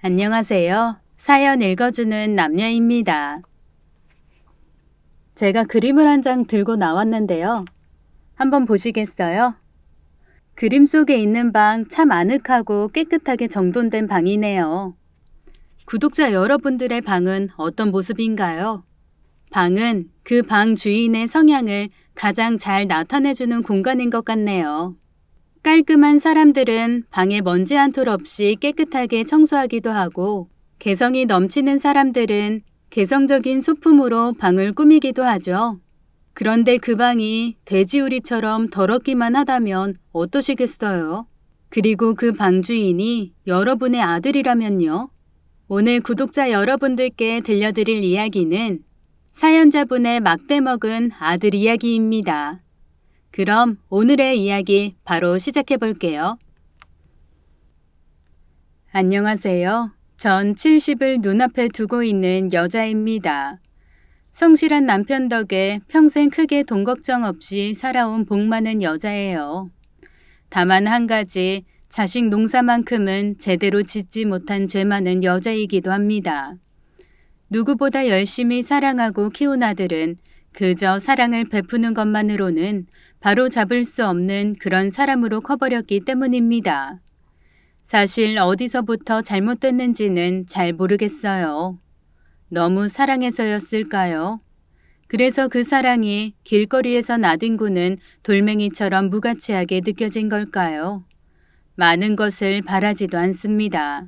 안녕하세요. 사연 읽어주는 남녀입니다. 제가 그림을 한 장 들고 나왔는데요. 한번 보시겠어요? 그림 속에 있는 방 참 아늑하고 깨끗하게 정돈된 방이네요. 구독자 여러분들의 방은 어떤 모습인가요? 방은 그 방 주인의 성향을 가장 잘 나타내주는 공간인 것 같네요. 깔끔한 사람들은 방에 먼지 한 톨 없이 깨끗하게 청소하기도 하고, 개성이 넘치는 사람들은 개성적인 소품으로 방을 꾸미기도 하죠. 그런데 그 방이 돼지우리처럼 더럽기만 하다면 어떠시겠어요? 그리고 그 방 주인이 여러분의 아들이라면요? 오늘 구독자 여러분들께 들려드릴 이야기는 사연자분의 막대 먹은 아들 이야기입니다. 그럼 오늘의 이야기 바로 시작해 볼게요. 안녕하세요. 전 70을 눈앞에 두고 있는 여자입니다. 성실한 남편 덕에 평생 크게 돈 걱정 없이 살아온 복 많은 여자예요. 다만 한 가지, 자식 농사만큼은 제대로 짓지 못한 죄 많은 여자이기도 합니다. 누구보다 열심히 사랑하고 키운 아들은 그저 사랑을 베푸는 것만으로는 바로 잡을 수 없는 그런 사람으로 커버렸기 때문입니다. 사실 어디서부터 잘못됐는지는 잘 모르겠어요. 너무 사랑해서였을까요? 그래서 그 사랑이 길거리에서 나뒹구는 돌멩이처럼 무가치하게 느껴진 걸까요? 많은 것을 바라지도 않습니다.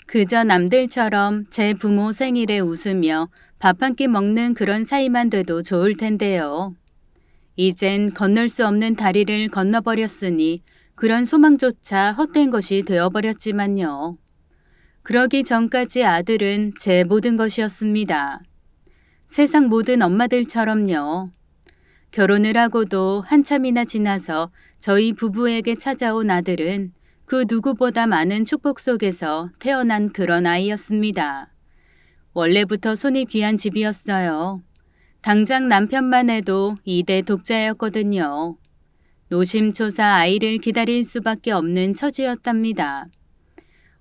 그저 남들처럼 제 부모 생일에 웃으며 밥 한 끼 먹는 그런 사이만 돼도 좋을 텐데요. 이젠 건널 수 없는 다리를 건너버렸으니 그런 소망조차 헛된 것이 되어버렸지만요. 그러기 전까지 아들은 제 모든 것이었습니다. 세상 모든 엄마들처럼요. 결혼을 하고도 한참이나 지나서 저희 부부에게 찾아온 아들은 그 누구보다 많은 축복 속에서 태어난 그런 아이였습니다. 원래부터 손이 귀한 집이었어요. 당장 남편만 해도 2대 독자였거든요. 노심초사 아이를 기다릴 수밖에 없는 처지였답니다.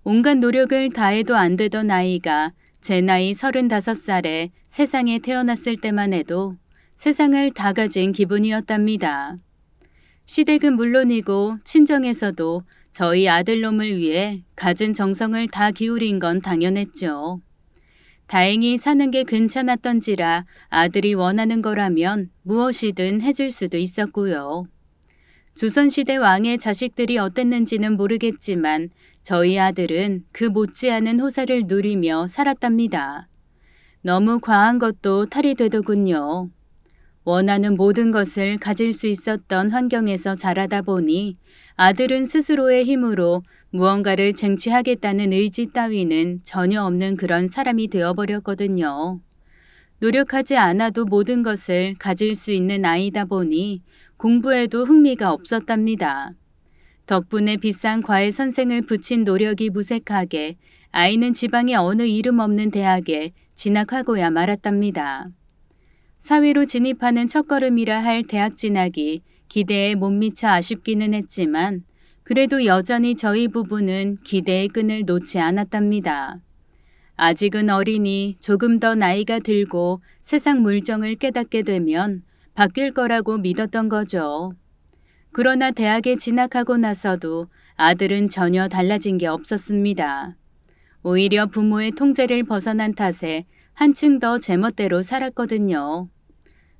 온갖 노력을 다해도 안 되던 아이가 제 나이 35살에 세상에 태어났을 때만 해도 세상을 다 가진 기분이었답니다. 시댁은 물론이고 친정에서도 저희 아들놈을 위해 갖은 정성을 다 기울인 건 당연했죠. 다행히 사는 게 괜찮았던지라 아들이 원하는 거라면 무엇이든 해줄 수도 있었고요. 조선시대 왕의 자식들이 어땠는지는 모르겠지만 저희 아들은 그 못지않은 호사를 누리며 살았답니다. 너무 과한 것도 탈이 되더군요. 원하는 모든 것을 가질 수 있었던 환경에서 자라다 보니 아들은 스스로의 힘으로 무언가를 쟁취하겠다는 의지 따위는 전혀 없는 그런 사람이 되어버렸거든요. 노력하지 않아도 모든 것을 가질 수 있는 아이다 보니 공부에도 흥미가 없었답니다. 덕분에 비싼 과외 선생을 붙인 노력이 무색하게 아이는 지방의 어느 이름 없는 대학에 진학하고야 말았답니다. 사회로 진입하는 첫걸음이라 할 대학 진학이 기대에 못 미쳐 아쉽기는 했지만 그래도 여전히 저희 부부는 기대의 끈을 놓지 않았답니다. 아직은 어리니 조금 더 나이가 들고 세상 물정을 깨닫게 되면 바뀔 거라고 믿었던 거죠. 그러나 대학에 진학하고 나서도 아들은 전혀 달라진 게 없었습니다. 오히려 부모의 통제를 벗어난 탓에 한층 더 제멋대로 살았거든요.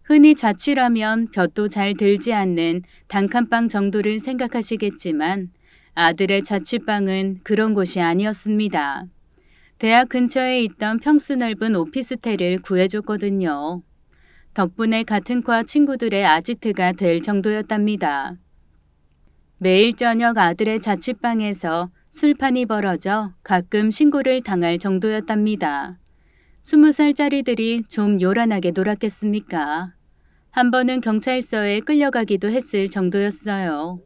흔히 자취라면 볕도 잘 들지 않는 단칸방 정도를 생각하시겠지만 아들의 자취방은 그런 곳이 아니었습니다. 대학 근처에 있던 평수 넓은 오피스텔을 구해줬거든요. 덕분에 같은 과 친구들의 아지트가 될 정도였답니다. 매일 저녁 아들의 자취방에서 술판이 벌어져 가끔 신고를 당할 정도였답니다. 20살짜리들이 좀 요란하게 놀았겠습니까? 한 번은 경찰서에 끌려가기도 했을 정도였어요.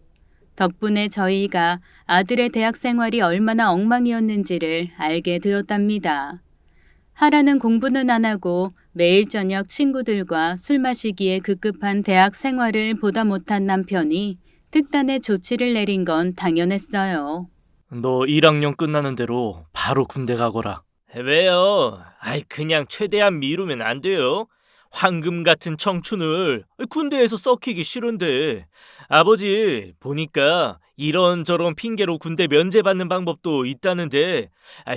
덕분에 저희가 아들의 대학 생활이 얼마나 엉망이었는지를 알게 되었답니다. 하라는 공부는 안 하고 매일 저녁 친구들과 술 마시기에 급급한 대학 생활을 보다 못한 남편이 특단의 조치를 내린 건 당연했어요. 너 1학년 끝나는 대로 바로 군대 가거라. 왜요? 그냥 최대한 미루면 안 돼요? 황금 같은 청춘을 군대에서 썩히기 싫은데. 아버지, 보니까 이런저런 핑계로 군대 면제받는 방법도 있다는데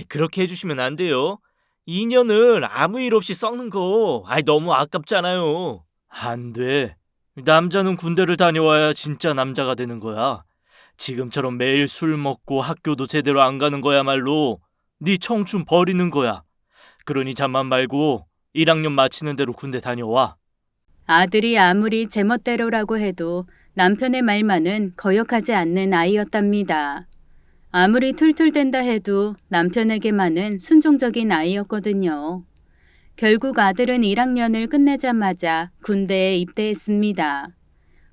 그렇게 해주시면 안 돼요? 2년을 아무 일 없이 썩는 거 너무 아깝잖아요. 안 돼. 남자는 군대를 다녀와야 진짜 남자가 되는 거야. 지금처럼 매일 술 먹고 학교도 제대로 안 가는 거야말로 네 청춘 버리는 거야. 그러니 잠만 말고 1학년 마치는 대로 군대 다녀와. 아들이 아무리 제멋대로라고 해도 남편의 말만은 거역하지 않는 아이였답니다. 아무리 툴툴댄다 해도 남편에게만은 순종적인 아이였거든요. 결국 아들은 1학년을 끝내자마자 군대에 입대했습니다.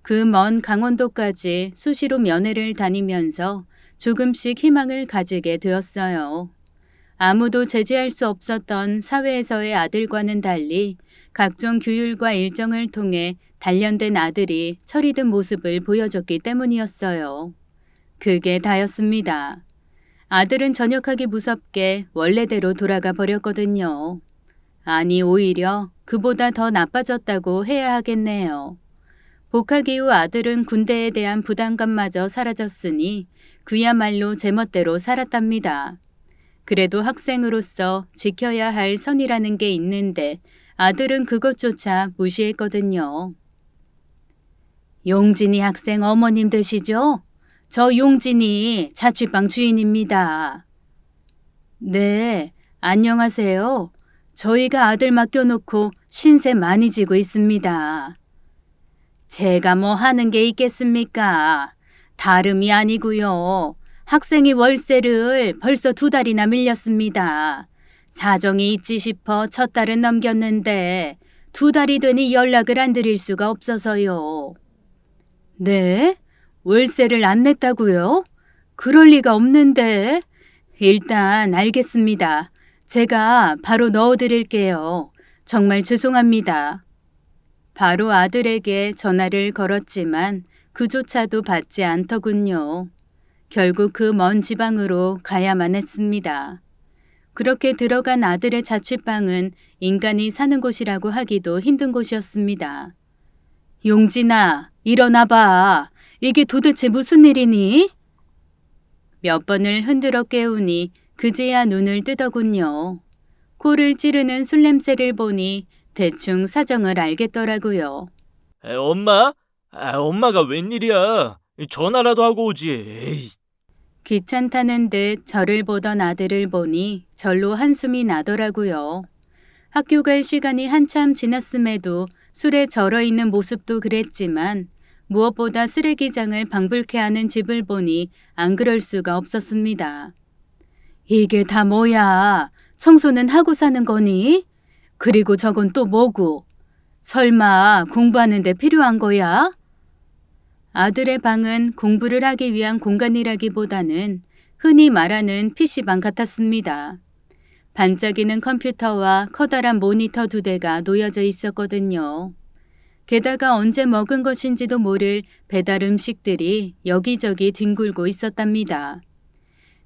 그 먼 강원도까지 수시로 면회를 다니면서 조금씩 희망을 가지게 되었어요. 아무도 제지할 수 없었던 사회에서의 아들과는 달리 각종 규율과 일정을 통해 단련된 아들이 철이 든 모습을 보여줬기 때문이었어요. 그게 다였습니다. 아들은 전역하기 무섭게 원래대로 돌아가 버렸거든요. 아니, 오히려 그보다 더 나빠졌다고 해야 하겠네요. 복학 이후 아들은 군대에 대한 부담감마저 사라졌으니 그야말로 제멋대로 살았답니다. 그래도 학생으로서 지켜야 할 선이라는 게 있는데 아들은 그것조차 무시했거든요. 용진이 학생 어머님 되시죠? 저 용진이 자취방 주인입니다. 네, 안녕하세요. 저희가 아들 맡겨놓고 신세 많이 지고 있습니다. 제가 뭐 하는 게 있겠습니까? 다름이 아니고요. 학생이 월세를 벌써 2달이나 밀렸습니다. 사정이 있지 싶어 첫 달은 넘겼는데 2달이 되니 연락을 안 드릴 수가 없어서요. 네? 월세를 안 냈다고요? 그럴 리가 없는데. 일단 알겠습니다. 제가 바로 넣어드릴게요. 정말 죄송합니다. 바로 아들에게 전화를 걸었지만 그조차도 받지 않더군요. 결국 그 먼 지방으로 가야만 했습니다. 그렇게 들어간 아들의 자취방은 인간이 사는 곳이라고 하기도 힘든 곳이었습니다. 용진아, 일어나봐. 이게 도대체 무슨 일이니? 몇 번을 흔들어 깨우니 그제야 눈을 뜨더군요. 코를 찌르는 술 냄새를 보니 대충 사정을 알겠더라고요. 엄마? 엄마가 웬일이야? 전화라도 하고 오지. 에이. 귀찮다는 듯 저를 보던 아들을 보니 절로 한숨이 나더라고요. 학교 갈 시간이 한참 지났음에도 술에 절어있는 모습도 그랬지만 무엇보다 쓰레기장을 방불케 하는 집을 보니 안 그럴 수가 없었습니다. 이게 다 뭐야? 청소는 하고 사는 거니? 그리고 저건 또 뭐고? 설마 공부하는 데 필요한 거야? 아들의 방은 공부를 하기 위한 공간이라기보다는 흔히 말하는 PC방 같았습니다. 반짝이는 컴퓨터와 커다란 모니터 2대가 놓여져 있었거든요. 게다가 언제 먹은 것인지도 모를 배달 음식들이 여기저기 뒹굴고 있었답니다.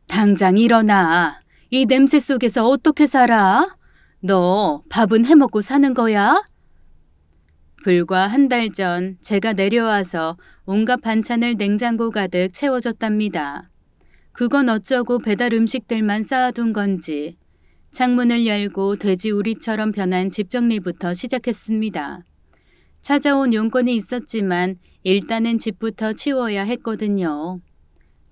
당장 일어나. 이 냄새 속에서 어떻게 살아? 너 밥은 해먹고 사는 거야? 불과 한 달 전 제가 내려와서 온갖 반찬을 냉장고 가득 채워줬답니다. 그건 어쩌고 배달 음식들만 쌓아둔 건지 창문을 열고 돼지우리처럼 변한 집 정리부터 시작했습니다. 찾아온 용건이 있었지만 일단은 집부터 치워야 했거든요.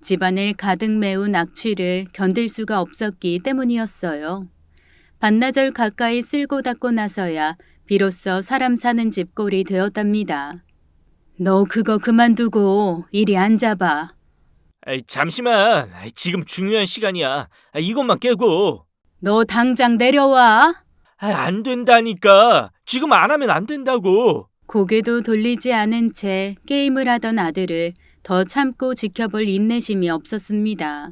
집안을 가득 메운 악취를 견딜 수가 없었기 때문이었어요. 반나절 가까이 쓸고 닦고 나서야 비로소 사람 사는 집 꼴이 되었답니다. 너 그거 그만두고 이리 앉아봐. 잠시만. 지금 중요한 시간이야. 이것만 깨고. 너 당장 내려와. 안 된다니까. 지금 안 하면 안 된다고. 고개도 돌리지 않은 채 게임을 하던 아들을 더 참고 지켜볼 인내심이 없었습니다.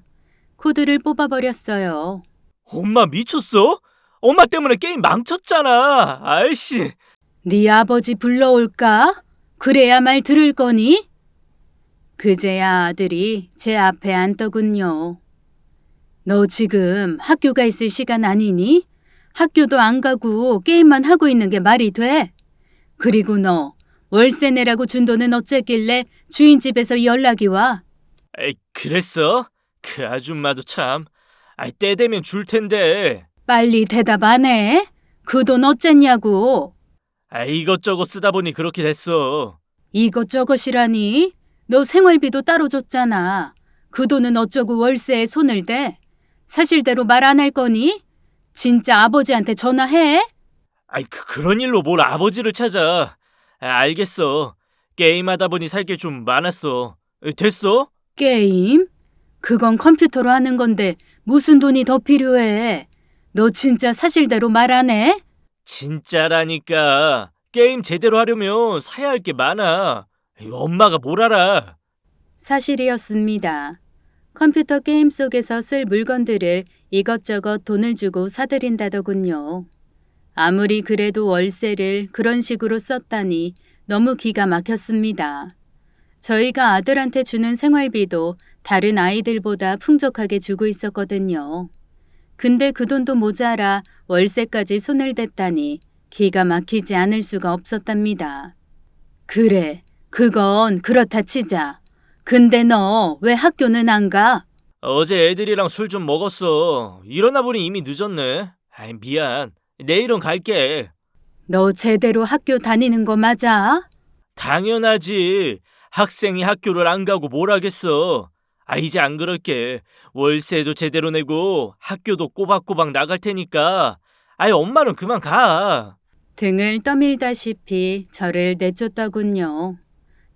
코드를 뽑아버렸어요. 엄마 미쳤어? 엄마 때문에 게임 망쳤잖아. 아이씨. 네 아버지 불러올까? 그래야 말 들을 거니? 그제야 아들이 제 앞에 앉더군요. 너 지금 학교가 있을 시간 아니니? 학교도 안 가고 게임만 하고 있는 게 말이 돼? 그리고 너 월세 내라고 준 돈은 어쨌길래 주인 집에서 연락이 와? 에이, 그랬어? 그 아줌마도 참. 때 되면 줄 텐데. 빨리 대답 안 해? 그 돈 어쨌냐고? 이것저것 쓰다 보니 그렇게 됐어. 이것저것이라니? 너 생활비도 따로 줬잖아. 그 돈은 어쩌고 월세에 손을 대? 사실대로 말 안 할 거니? 진짜 아버지한테 전화해? 그런 일로 뭘 아버지를 찾아. 알겠어. 게임하다 보니 살 게 좀 많았어. 됐어? 게임? 그건 컴퓨터로 하는 건데 무슨 돈이 더 필요해? 너 진짜 사실대로 말 안 해? 진짜라니까. 게임 제대로 하려면 사야 할 게 많아. 엄마가 뭘 알아. 사실이었습니다. 컴퓨터 게임 속에서 쓸 물건들을 이것저것 돈을 주고 사들인다더군요. 아무리 그래도 월세를 그런 식으로 썼다니 너무 기가 막혔습니다. 저희가 아들한테 주는 생활비도 다른 아이들보다 풍족하게 주고 있었거든요. 근데 그 돈도 모자라 월세까지 손을 댔다니 기가 막히지 않을 수가 없었답니다. 그래, 그건 그렇다 치자. 근데 너 왜 학교는 안 가? 어제 애들이랑 술 좀 먹었어. 일어나 보니 이미 늦었네. 미안. 내일은 갈게. 너 제대로 학교 다니는 거 맞아? 당연하지. 학생이 학교를 안 가고 뭘 하겠어. 이제 안 그럴게. 월세도 제대로 내고 학교도 꼬박꼬박 나갈 테니까. 엄마는 그만 가. 등을 떠밀다시피 저를 내쫓더군요.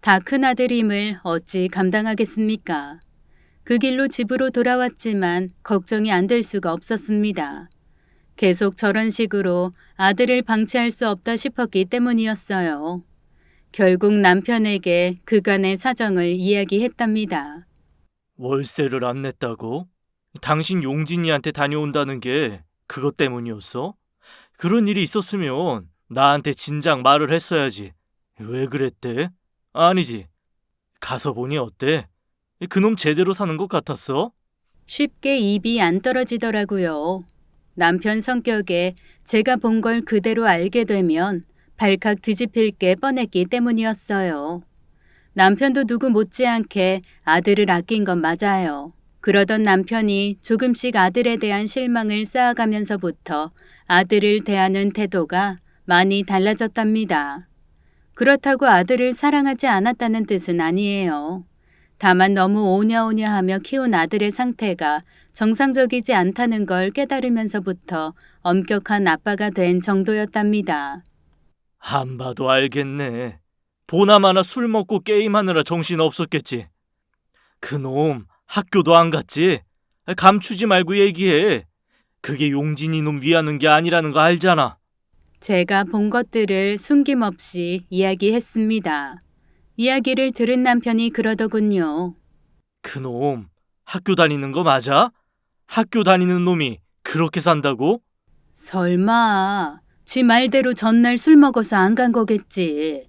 다 큰아들임을 어찌 감당하겠습니까? 그 길로 집으로 돌아왔지만 걱정이 안 될 수가 없었습니다. 계속 저런 식으로 아들을 방치할 수 없다 싶었기 때문이었어요. 결국 남편에게 그간의 사정을 이야기했답니다. 월세를 안 냈다고? 당신 용진이한테 다녀온다는 게 그것 때문이었어? 그런 일이 있었으면 나한테 진작 말을 했어야지. 왜 그랬대? 아니지. 가서 보니 어때? 그놈 제대로 사는 것 같았어? 쉽게 입이 안 떨어지더라고요. 남편 성격에 제가 본 걸 그대로 알게 되면 발칵 뒤집힐 게 뻔했기 때문이었어요. 남편도 누구 못지않게 아들을 아낀 건 맞아요. 그러던 남편이 조금씩 아들에 대한 실망을 쌓아가면서부터 아들을 대하는 태도가 많이 달라졌답니다. 그렇다고 아들을 사랑하지 않았다는 뜻은 아니에요. 다만 너무 오냐오냐하며 키운 아들의 상태가 정상적이지 않다는 걸 깨달으면서부터 엄격한 아빠가 된 정도였답니다. 안 봐도 알겠네. 보나마나 술 먹고 게임하느라 정신 없었겠지. 그놈 학교도 안 갔지? 감추지 말고 얘기해. 그게 용진이 놈 위하는 게 아니라는 거 알잖아. 제가 본 것들을 숨김없이 이야기했습니다. 이야기를 들은 남편이 그러더군요. 그놈 학교 다니는 거 맞아? 학교 다니는 놈이 그렇게 산다고? 설마 지 말대로 전날 술 먹어서 안 간 거겠지.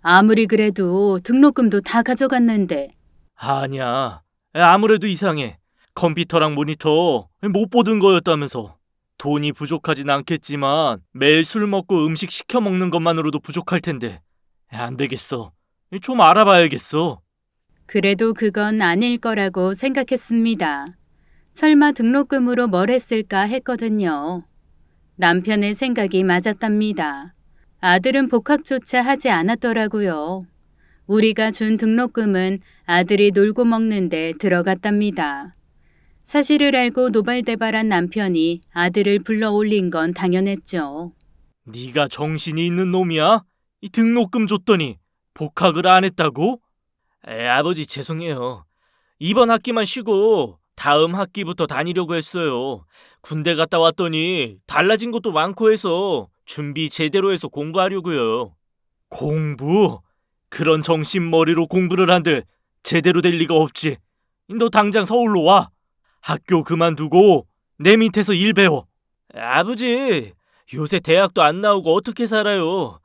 아무리 그래도 등록금도 다 가져갔는데. 아니야. 아무래도 이상해. 컴퓨터랑 모니터 못 보던 거였다면서. 돈이 부족하진 않겠지만 매일 술 먹고 음식 시켜 먹는 것만으로도 부족할 텐데. 안 되겠어. 좀 알아봐야겠어. 그래도 그건 아닐 거라고 생각했습니다. 설마 등록금으로 뭘 했을까 했거든요. 남편의 생각이 맞았답니다. 아들은 복학조차 하지 않았더라고요. 우리가 준 등록금은 아들이 놀고 먹는데 들어갔답니다. 사실을 알고 노발대발한 남편이 아들을 불러 올린 건 당연했죠. 네가 정신이 있는 놈이야? 이 등록금 줬더니 복학을 안 했다고? 아버지 죄송해요. 이번 학기만 쉬고 다음 학기부터 다니려고 했어요. 군대 갔다 왔더니 달라진 것도 많고 해서 준비 제대로 해서 공부하려고요. 공부? 그런 정신머리로 공부를 한들 제대로 될 리가 없지. 너 당장 서울로 와. 학교 그만두고 내 밑에서 일 배워. 아버지, 요새 대학도 안 나오고 어떻게 살아요?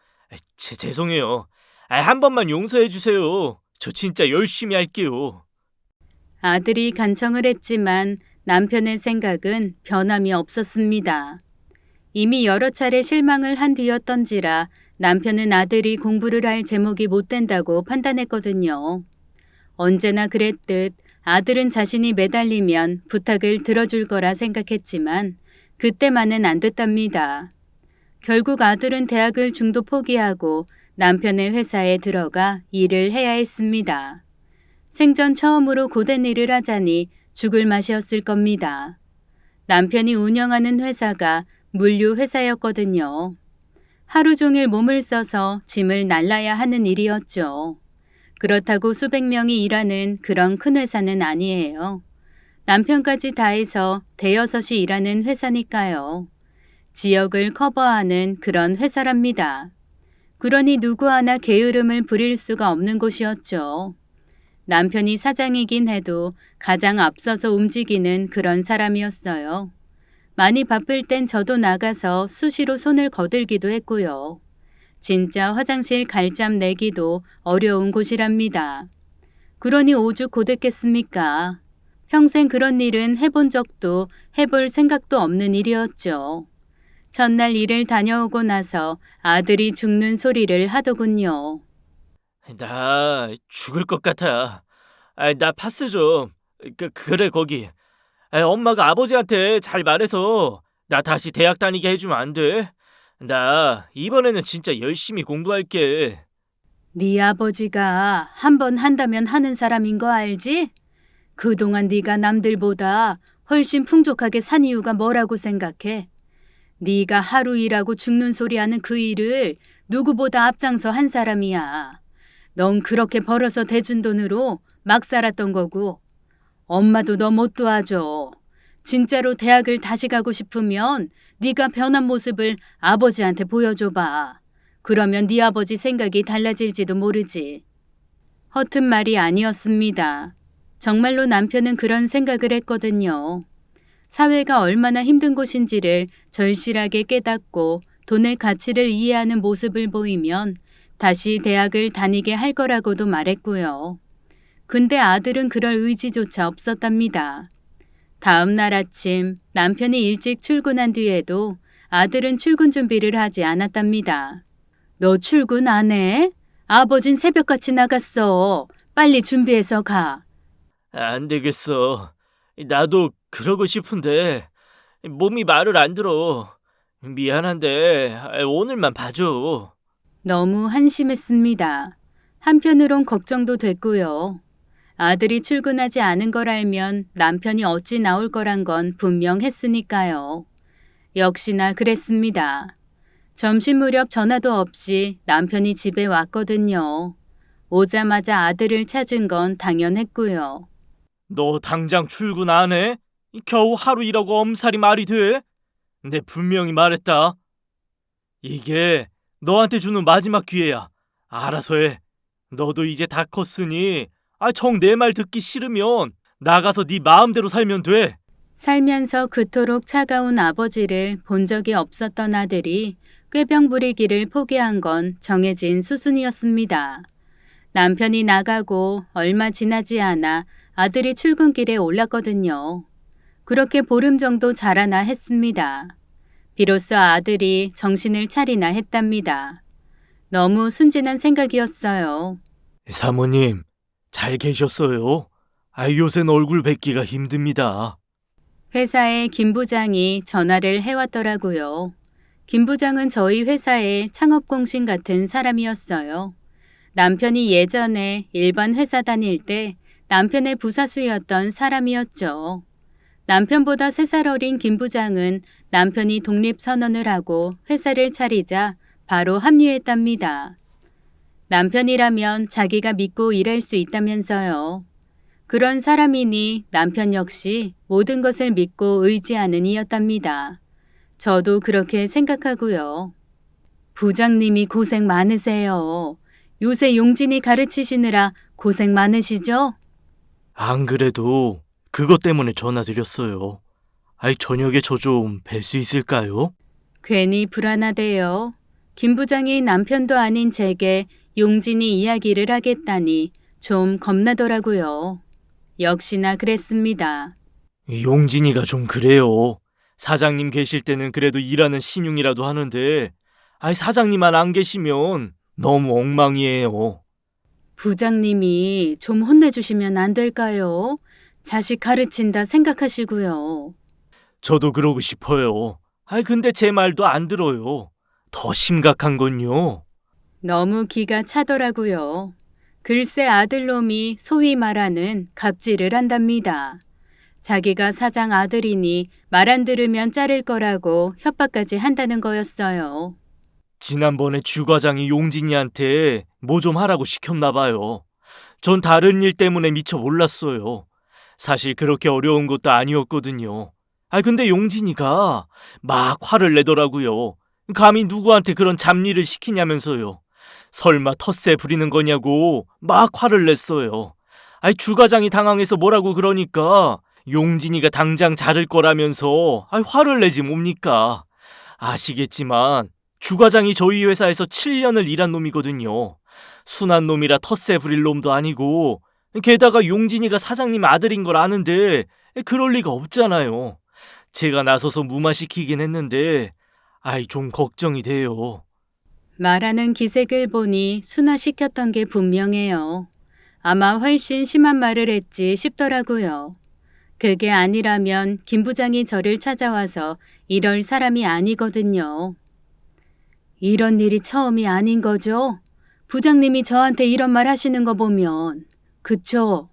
죄송해요. 한 번만 용서해 주세요. 저 진짜 열심히 할게요. 아들이 간청을 했지만 남편의 생각은 변함이 없었습니다. 이미 여러 차례 실망을 한 뒤였던지라 남편은 아들이 공부를 할 제목이 못 된다고 판단했거든요. 언제나 그랬듯 아들은 자신이 매달리면 부탁을 들어줄 거라 생각했지만 그때만은 안 됐답니다. 결국 아들은 대학을 중도 포기하고 남편의 회사에 들어가 일을 해야 했습니다. 생전 처음으로 고된 일을 하자니 죽을 맛이었을 겁니다. 남편이 운영하는 회사가 물류 회사였거든요. 하루 종일 몸을 써서 짐을 날라야 하는 일이었죠. 그렇다고 수백 명이 일하는 그런 큰 회사는 아니에요. 남편까지 다 해서 대여섯이 일하는 회사니까요. 지역을 커버하는 그런 회사랍니다. 그러니 누구 하나 게으름을 부릴 수가 없는 곳이었죠. 남편이 사장이긴 해도 가장 앞서서 움직이는 그런 사람이었어요. 많이 바쁠 땐 저도 나가서 수시로 손을 거들기도 했고요. 진짜 화장실 갈잠 내기도 어려운 곳이랍니다. 그러니 오죽 고됐겠습니까? 평생 그런 일은 해본 적도 해볼 생각도 없는 일이었죠. 첫날 일을 다녀오고 나서 아들이 죽는 소리를 하더군요. 나 죽을 것 같아. 나 파스 좀. 그래 거기. 엄마가 아버지한테 잘 말해서 나 다시 대학 다니게 해주면 안 돼? 나 이번에는 진짜 열심히 공부할게. 네 아버지가 한 번 한다면 하는 사람인 거 알지? 그동안 네가 남들보다 훨씬 풍족하게 산 이유가 뭐라고 생각해? 네가 하루 일하고 죽는 소리 하는 그 일을 누구보다 앞장서 한 사람이야. 넌 그렇게 벌어서 대준 돈으로 막 살았던 거고 엄마도 너 못 도와줘. 진짜로 대학을 다시 가고 싶으면 네가 변한 모습을 아버지한테 보여줘봐. 그러면 네 아버지 생각이 달라질지도 모르지. 허튼 말이 아니었습니다. 정말로 남편은 그런 생각을 했거든요. 사회가 얼마나 힘든 곳인지를 절실하게 깨닫고 돈의 가치를 이해하는 모습을 보이면 다시 대학을 다니게 할 거라고도 말했고요. 근데 아들은 그럴 의지조차 없었답니다. 다음 날 아침 남편이 일찍 출근한 뒤에도 아들은 출근 준비를 하지 않았답니다. 너 출근 안 해? 아버진 새벽같이 나갔어. 빨리 준비해서 가. 안 되겠어. 나도 그러고 싶은데 몸이 말을 안 들어. 미안한데 오늘만 봐줘. 너무 한심했습니다. 한편으론 걱정도 됐고요. 아들이 출근하지 않은 걸 알면 남편이 어찌 나올 거란 건 분명했으니까요. 역시나 그랬습니다. 점심 무렵 전화도 없이 남편이 집에 왔거든요. 오자마자 아들을 찾은 건 당연했고요. 너 당장 출근 안 해? 겨우 하루 일하고 엄살이 말이 돼? 내 분명히 말했다. 이게 너한테 주는 마지막 기회야. 알아서 해. 너도 이제 다 컸으니 정 내 말 듣기 싫으면 나가서 네 마음대로 살면 돼. 살면서 그토록 차가운 아버지를 본 적이 없었던 아들이 꾀병 부리기를 포기한 건 정해진 수순이었습니다. 남편이 나가고 얼마 지나지 않아 아들이 출근길에 올랐거든요. 그렇게 보름 정도 자라나 했습니다. 비로소 아들이 정신을 차리나 했답니다. 너무 순진한 생각이었어요. 사모님, 잘 계셨어요? 요새는 얼굴 뵙기가 힘듭니다. 회사에 김 부장이 전화를 해왔더라고요. 김 부장은 저희 회사의 창업공신 같은 사람이었어요. 남편이 예전에 일반 회사 다닐 때 남편의 부사수였던 사람이었죠. 남편보다 3살 어린 김 부장은 남편이 독립선언을 하고 회사를 차리자 바로 합류했답니다. 남편이라면 자기가 믿고 일할 수 있다면서요. 그런 사람이니 남편 역시 모든 것을 믿고 의지하는 이였답니다. 저도 그렇게 생각하고요. 부장님이 고생 많으세요. 요새 용진이 가르치시느라 고생 많으시죠? 안 그래도 그것 때문에 전화드렸어요. 저녁에 저 좀 뵐 수 있을까요? 괜히 불안하대요. 김 부장이 남편도 아닌 제게 용진이 이야기를 하겠다니 좀 겁나더라고요. 역시나 그랬습니다. 용진이가 좀 그래요. 사장님 계실 때는 그래도 일하는 신용이라도 하는데, 사장님만 안 계시면 너무 엉망이에요. 부장님이 좀 혼내주시면 안 될까요? 자식 가르친다 생각하시고요. 저도 그러고 싶어요. 근데 제 말도 안 들어요. 더 심각한 건요. 너무 기가 차더라고요. 글쎄 아들놈이 소위 말하는 갑질을 한답니다. 자기가 사장 아들이니 말 안 들으면 자를 거라고 협박까지 한다는 거였어요. 지난번에 주 과장이 용진이한테 뭐 좀 하라고 시켰나 봐요. 전 다른 일 때문에 미처 몰랐어요. 사실 그렇게 어려운 것도 아니었거든요. 근데 용진이가 막 화를 내더라고요. 감히 누구한테 그런 잡일을 시키냐면서요. 설마 텃세 부리는 거냐고 막 화를 냈어요. 주 과장이 당황해서 뭐라고 그러니까 용진이가 당장 자를 거라면서 화를 내지 뭡니까? 아시겠지만 주 과장이 저희 회사에서 7년을 일한 놈이거든요. 순한 놈이라 텃세 부릴 놈도 아니고 게다가 용진이가 사장님 아들인 걸 아는데 그럴 리가 없잖아요. 제가 나서서 무마시키긴 했는데 좀 걱정이 돼요. 말하는 기색을 보니 순화시켰던 게 분명해요. 아마 훨씬 심한 말을 했지 싶더라고요. 그게 아니라면 김 부장이 저를 찾아와서 이럴 사람이 아니거든요. 이런 일이 처음이 아닌 거죠? 부장님이 저한테 이런 말 하시는 거 보면. 그쵸?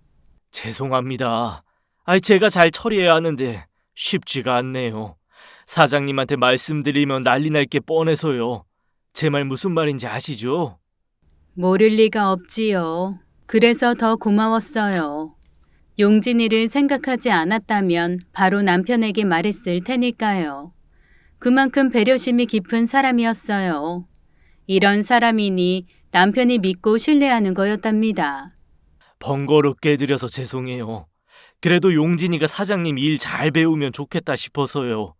죄송합니다. 제가 잘 처리해야 하는데 쉽지가 않네요. 사장님한테 말씀드리면 난리 날 게 뻔해서요. 제 말 무슨 말인지 아시죠? 모를 리가 없지요. 그래서 더 고마웠어요. 용진이를 생각하지 않았다면 바로 남편에게 말했을 테니까요. 그만큼 배려심이 깊은 사람이었어요. 이런 사람이니 남편이 믿고 신뢰하는 거였답니다. 번거롭게 해드려서 죄송해요. 그래도 용진이가 사장님 일 잘 배우면 좋겠다 싶어서요.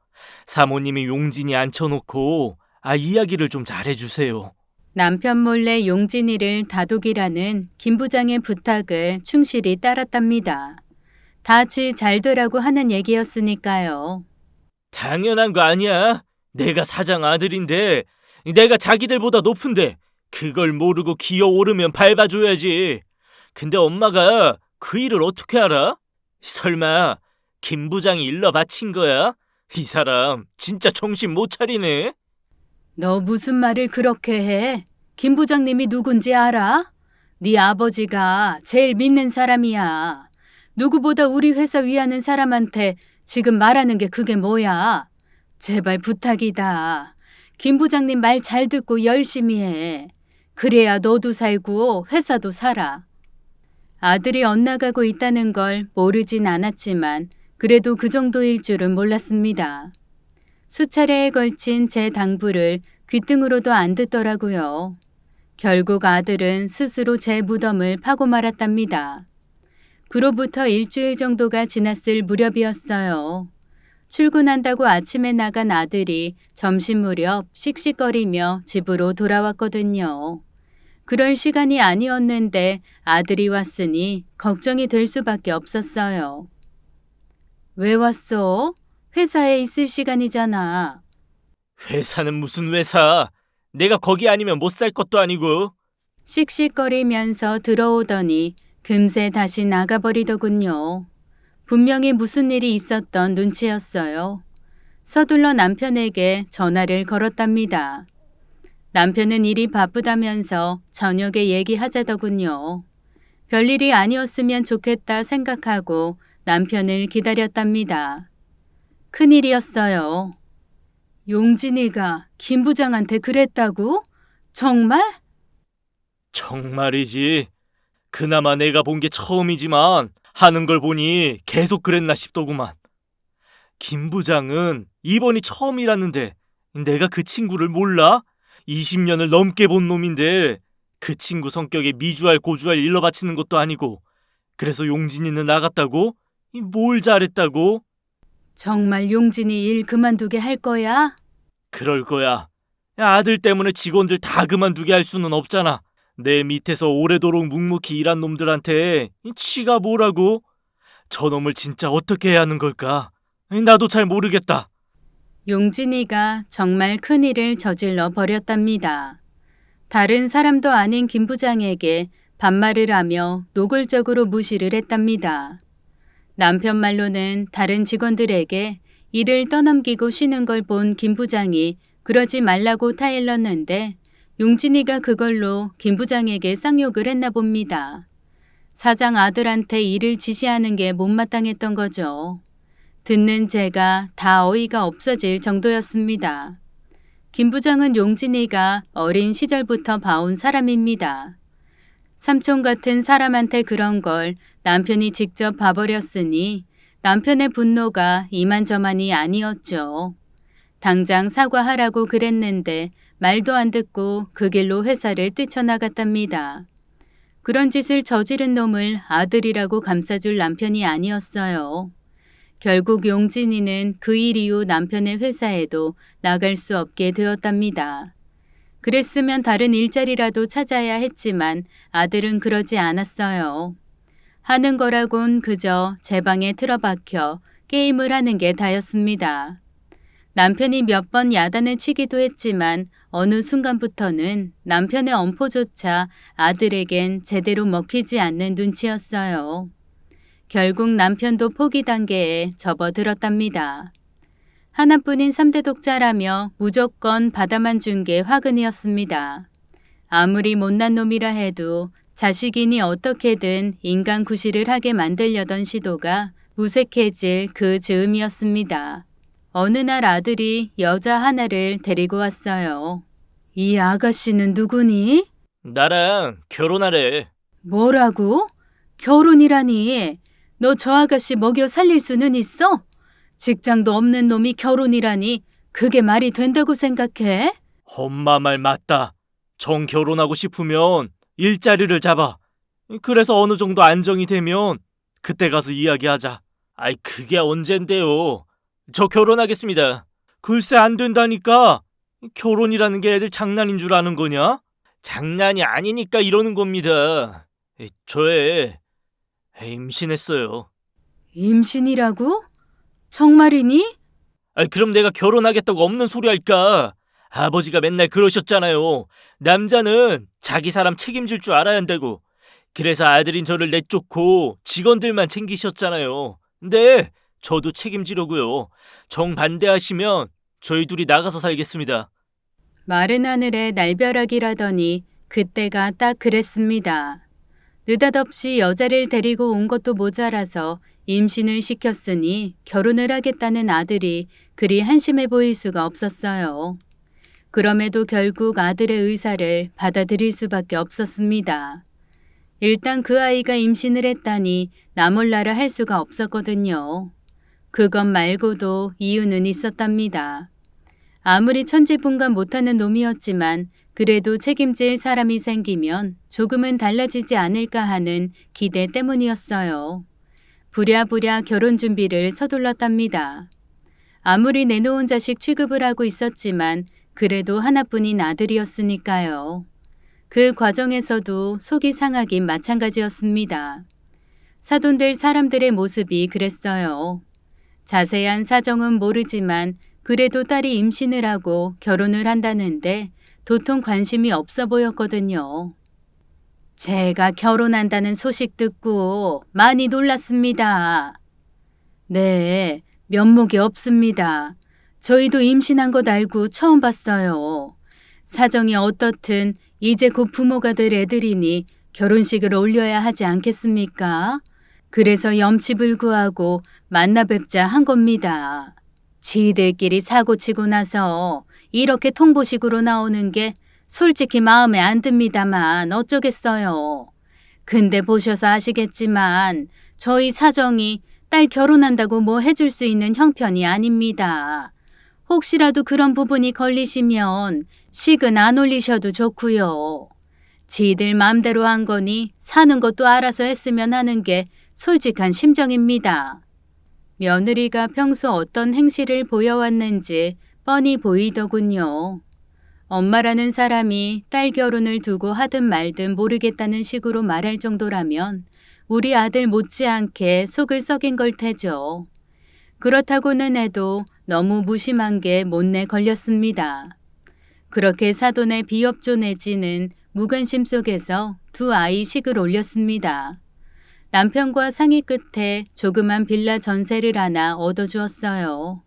사모님이 용진이 앉혀놓고 이야기를 좀 잘해주세요. 남편 몰래 용진이를 다독이라는 김 부장의 부탁을 충실히 따랐답니다. 다 지 잘 되라고 하는 얘기였으니까요. 당연한 거 아니야. 내가 사장 아들인데 내가 자기들보다 높은데 그걸 모르고 기어오르면 밟아줘야지. 근데 엄마가 그 일을 어떻게 알아? 설마 김 부장이 일러 바친 거야? 이 사람 진짜 정신 못 차리네. 너 무슨 말을 그렇게 해? 김 부장님이 누군지 알아? 네 아버지가 제일 믿는 사람이야. 누구보다 우리 회사 위하는 사람한테 지금 말하는 게 그게 뭐야? 제발 부탁이다. 김 부장님 말 잘 듣고 열심히 해. 그래야 너도 살고 회사도 살아. 아들이 엇나가고 있다는 걸 모르진 않았지만 그래도 그 정도일 줄은 몰랐습니다. 수차례에 걸친 제 당부를 귀등으로도 안 듣더라고요. 결국 아들은 스스로 제 무덤을 파고 말았답니다. 그로부터 일주일 정도가 지났을 무렵이었어요. 출근한다고 아침에 나간 아들이 점심 무렵 씩씩거리며 집으로 돌아왔거든요. 그럴 시간이 아니었는데 아들이 왔으니 걱정이 될 수밖에 없었어요. 왜 왔어? 회사에 있을 시간이잖아. 회사는 무슨 회사? 내가 거기 아니면 못 살 것도 아니고. 씩씩거리면서 들어오더니 금세 다시 나가버리더군요. 분명히 무슨 일이 있었던 눈치였어요. 서둘러 남편에게 전화를 걸었답니다. 남편은 일이 바쁘다면서 저녁에 얘기하자더군요. 별일이 아니었으면 좋겠다 생각하고 남편을 기다렸답니다. 큰일이었어요. 용진이가 김 부장한테 그랬다고? 정말? 정말이지. 그나마 내가 본 게 처음이지만 하는 걸 보니 계속 그랬나 싶더구만. 김 부장은 이번이 처음이라는데 내가 그 친구를 몰라? 20년을 넘게 본 놈인데 그 친구 성격에 미주알 고주알 일러 바치는 것도 아니고 그래서 용진이는 나갔다고? 뭘 잘했다고? 정말 용진이 일 그만두게 할 거야? 그럴 거야. 아들 때문에 직원들 다 그만두게 할 수는 없잖아. 내 밑에서 오래도록 묵묵히 일한 놈들한테 치가 뭐라고? 저놈을 진짜 어떻게 해야 하는 걸까? 나도 잘 모르겠다. 용진이가 정말 큰일을 저질러 버렸답니다. 다른 사람도 아닌 김 부장에게 반말을 하며 노골적으로 무시를 했답니다. 남편 말로는 다른 직원들에게 일을 떠넘기고 쉬는 걸 본 김 부장이 그러지 말라고 타일렀는데 용진이가 그걸로 김 부장에게 쌍욕을 했나 봅니다. 사장 아들한테 일을 지시하는 게 못마땅했던 거죠. 듣는 제가 다 어이가 없어질 정도였습니다. 김 부장은 용진이가 어린 시절부터 봐온 사람입니다. 삼촌 같은 사람한테 그런 걸 남편이 직접 봐버렸으니 남편의 분노가 이만저만이 아니었죠. 당장 사과하라고 그랬는데 말도 안 듣고 그 길로 회사를 뛰쳐나갔답니다. 그런 짓을 저지른 놈을 아들이라고 감싸줄 남편이 아니었어요. 결국 용진이는 그 일 이후 남편의 회사에도 나갈 수 없게 되었답니다. 그랬으면 다른 일자리라도 찾아야 했지만 아들은 그러지 않았어요. 하는 거라곤 그저 제 방에 틀어박혀 게임을 하는 게 다였습니다. 남편이 몇 번 야단을 치기도 했지만 어느 순간부터는 남편의 엄포조차 아들에겐 제대로 먹히지 않는 눈치였어요. 결국 남편도 포기 단계에 접어들었답니다. 하나뿐인 3대 독자라며 무조건 받아만 준 게 화근이었습니다. 아무리 못난 놈이라 해도 자식이니 어떻게든 인간 구실을 하게 만들려던 시도가 무색해질 그 즈음이었습니다. 어느 날 아들이 여자 하나를 데리고 왔어요. 이 아가씨는 누구니? 나랑 결혼하래. 뭐라고? 결혼이라니? 너 저 아가씨 먹여 살릴 수는 있어? 직장도 없는 놈이 결혼이라니 그게 말이 된다고 생각해? 엄마 말 맞다. 정 결혼하고 싶으면 일자리를 잡아. 그래서 어느 정도 안정이 되면 그때 가서 이야기하자. 아이 그게 언젠데요. 저 결혼하겠습니다. 글쎄 안 된다니까. 결혼이라는 게 애들 장난인 줄 아는 거냐? 장난이 아니니까 이러는 겁니다. 저애 임신했어요. 임신이라고? 정말이니? 그럼 내가 결혼하겠다고 없는 소리 할까? 아버지가 맨날 그러셨잖아요. 남자는 자기 사람 책임질 줄 알아야 한다고. 그래서 아들인 저를 내쫓고 직원들만 챙기셨잖아요. 근데 저도 책임지려고요. 정반대하시면 저희 둘이 나가서 살겠습니다. 마른 하늘에 날벼락이라더니 그때가 딱 그랬습니다. 느닷없이 여자를 데리고 온 것도 모자라서 임신을 시켰으니 결혼을 하겠다는 아들이 그리 한심해 보일 수가 없었어요. 그럼에도 결국 아들의 의사를 받아들일 수밖에 없었습니다. 일단 그 아이가 임신을 했다니 나 몰라라 할 수가 없었거든요. 그것 말고도 이유는 있었답니다. 아무리 천지분간 못하는 놈이었지만 그래도 책임질 사람이 생기면 조금은 달라지지 않을까 하는 기대 때문이었어요. 부랴부랴 결혼 준비를 서둘렀답니다. 아무리 내놓은 자식 취급을 하고 있었지만 그래도 하나뿐인 아들이었으니까요. 그 과정에서도 속이 상하긴 마찬가지였습니다. 사돈될 사람들의 모습이 그랬어요. 자세한 사정은 모르지만 그래도 딸이 임신을 하고 결혼을 한다는데 도통 관심이 없어 보였거든요. 제가 결혼한다는 소식 듣고 많이 놀랐습니다. 네, 면목이 없습니다. 저희도 임신한 것 알고 처음 봤어요. 사정이 어떻든 이제 곧 부모가 될 애들이니 결혼식을 올려야 하지 않겠습니까? 그래서 염치불구하고 만나 뵙자 한 겁니다. 지들끼리 사고치고 나서 이렇게 통보식으로 나오는 게 솔직히 마음에 안 듭니다만 어쩌겠어요. 근데 보셔서 아시겠지만 저희 사정이 딸 결혼한다고 뭐 해줄 수 있는 형편이 아닙니다. 혹시라도 그런 부분이 걸리시면 식은 안 올리셔도 좋고요. 지들 맘대로 한 거니 사는 것도 알아서 했으면 하는 게 솔직한 심정입니다. 며느리가 평소 어떤 행실을 보여왔는지 뻔히 보이더군요. 엄마라는 사람이 딸 결혼을 두고 하든 말든 모르겠다는 식으로 말할 정도라면 우리 아들 못지않게 속을 썩인 걸 테죠. 그렇다고는 해도 너무 무심한 게 못내 걸렸습니다. 그렇게 사돈의 비협조 내지는 무관심 속에서 두 아이 식을 올렸습니다. 남편과 상의 끝에 조그만 빌라 전세를 하나 얻어주었어요.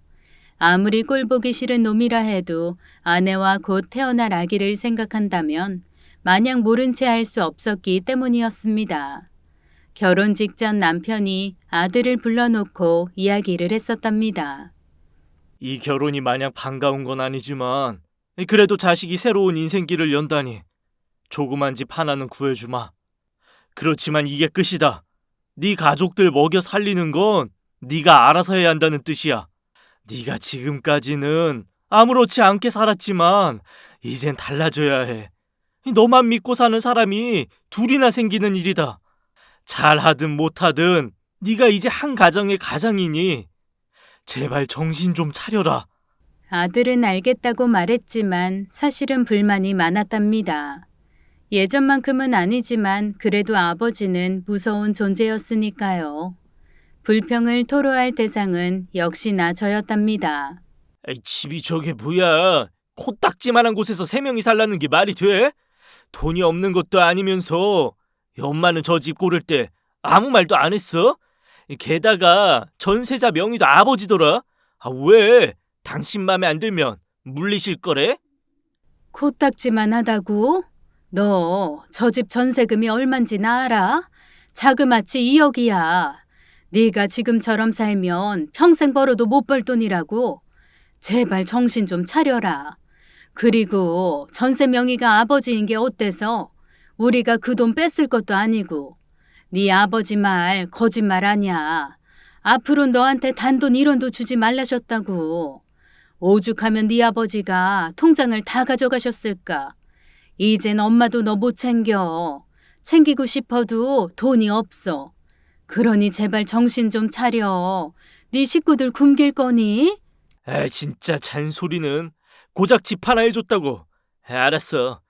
아무리 꼴보기 싫은 놈이라 해도 아내와 곧 태어날 아기를 생각한다면 마냥 모른 채 할 수 없었기 때문이었습니다. 결혼 직전 남편이 아들을 불러놓고 이야기를 했었답니다. 이 결혼이 마냥 반가운 건 아니지만 그래도 자식이 새로운 인생길을 연다니 조그만 집 하나는 구해주마. 그렇지만 이게 끝이다. 네 가족들 먹여 살리는 건 네가 알아서 해야 한다는 뜻이야. 네가 지금까지는 아무렇지 않게 살았지만 이젠 달라져야 해. 너만 믿고 사는 사람이 둘이나 생기는 일이다. 잘하든 못하든 네가 이제 한 가정의 가장이니 제발 정신 좀 차려라. 아들은 알겠다고 말했지만 사실은 불만이 많았답니다. 예전만큼은 아니지만 그래도 아버지는 무서운 존재였으니까요. 불평을 토로할 대상은 역시나 저였답니다. 에이, 집이 저게 뭐야? 코딱지만한 곳에서 3명이 살라는 게 말이 돼? 돈이 없는 것도 아니면서 엄마는 저 집 고를 때 아무 말도 안 했어? 게다가 전세자 명의도 아버지더라. 왜? 당신 맘에 안 들면 물리실 거래? 코딱지만 하다고? 너 저 집 전세금이 얼만지 나 알아? 자그마치 2억이야. 네가 지금처럼 살면 평생 벌어도 못 벌 돈이라고. 제발 정신 좀 차려라. 그리고 전세 명의가 아버지인 게 어때서? 우리가 그 돈 뺐을 것도 아니고. 네 아버지 말 거짓말 아니야. 앞으로 너한테 단돈 1원도 주지 말라셨다고. 오죽하면 네 아버지가 통장을 다 가져가셨을까. 이젠 엄마도 너 못 챙겨. 챙기고 싶어도 돈이 없어. 그러니 제발 정신 좀 차려. 네 식구들 굶길 거니? 진짜 잔소리는. 고작 집 하나 해줬다고. 알았어.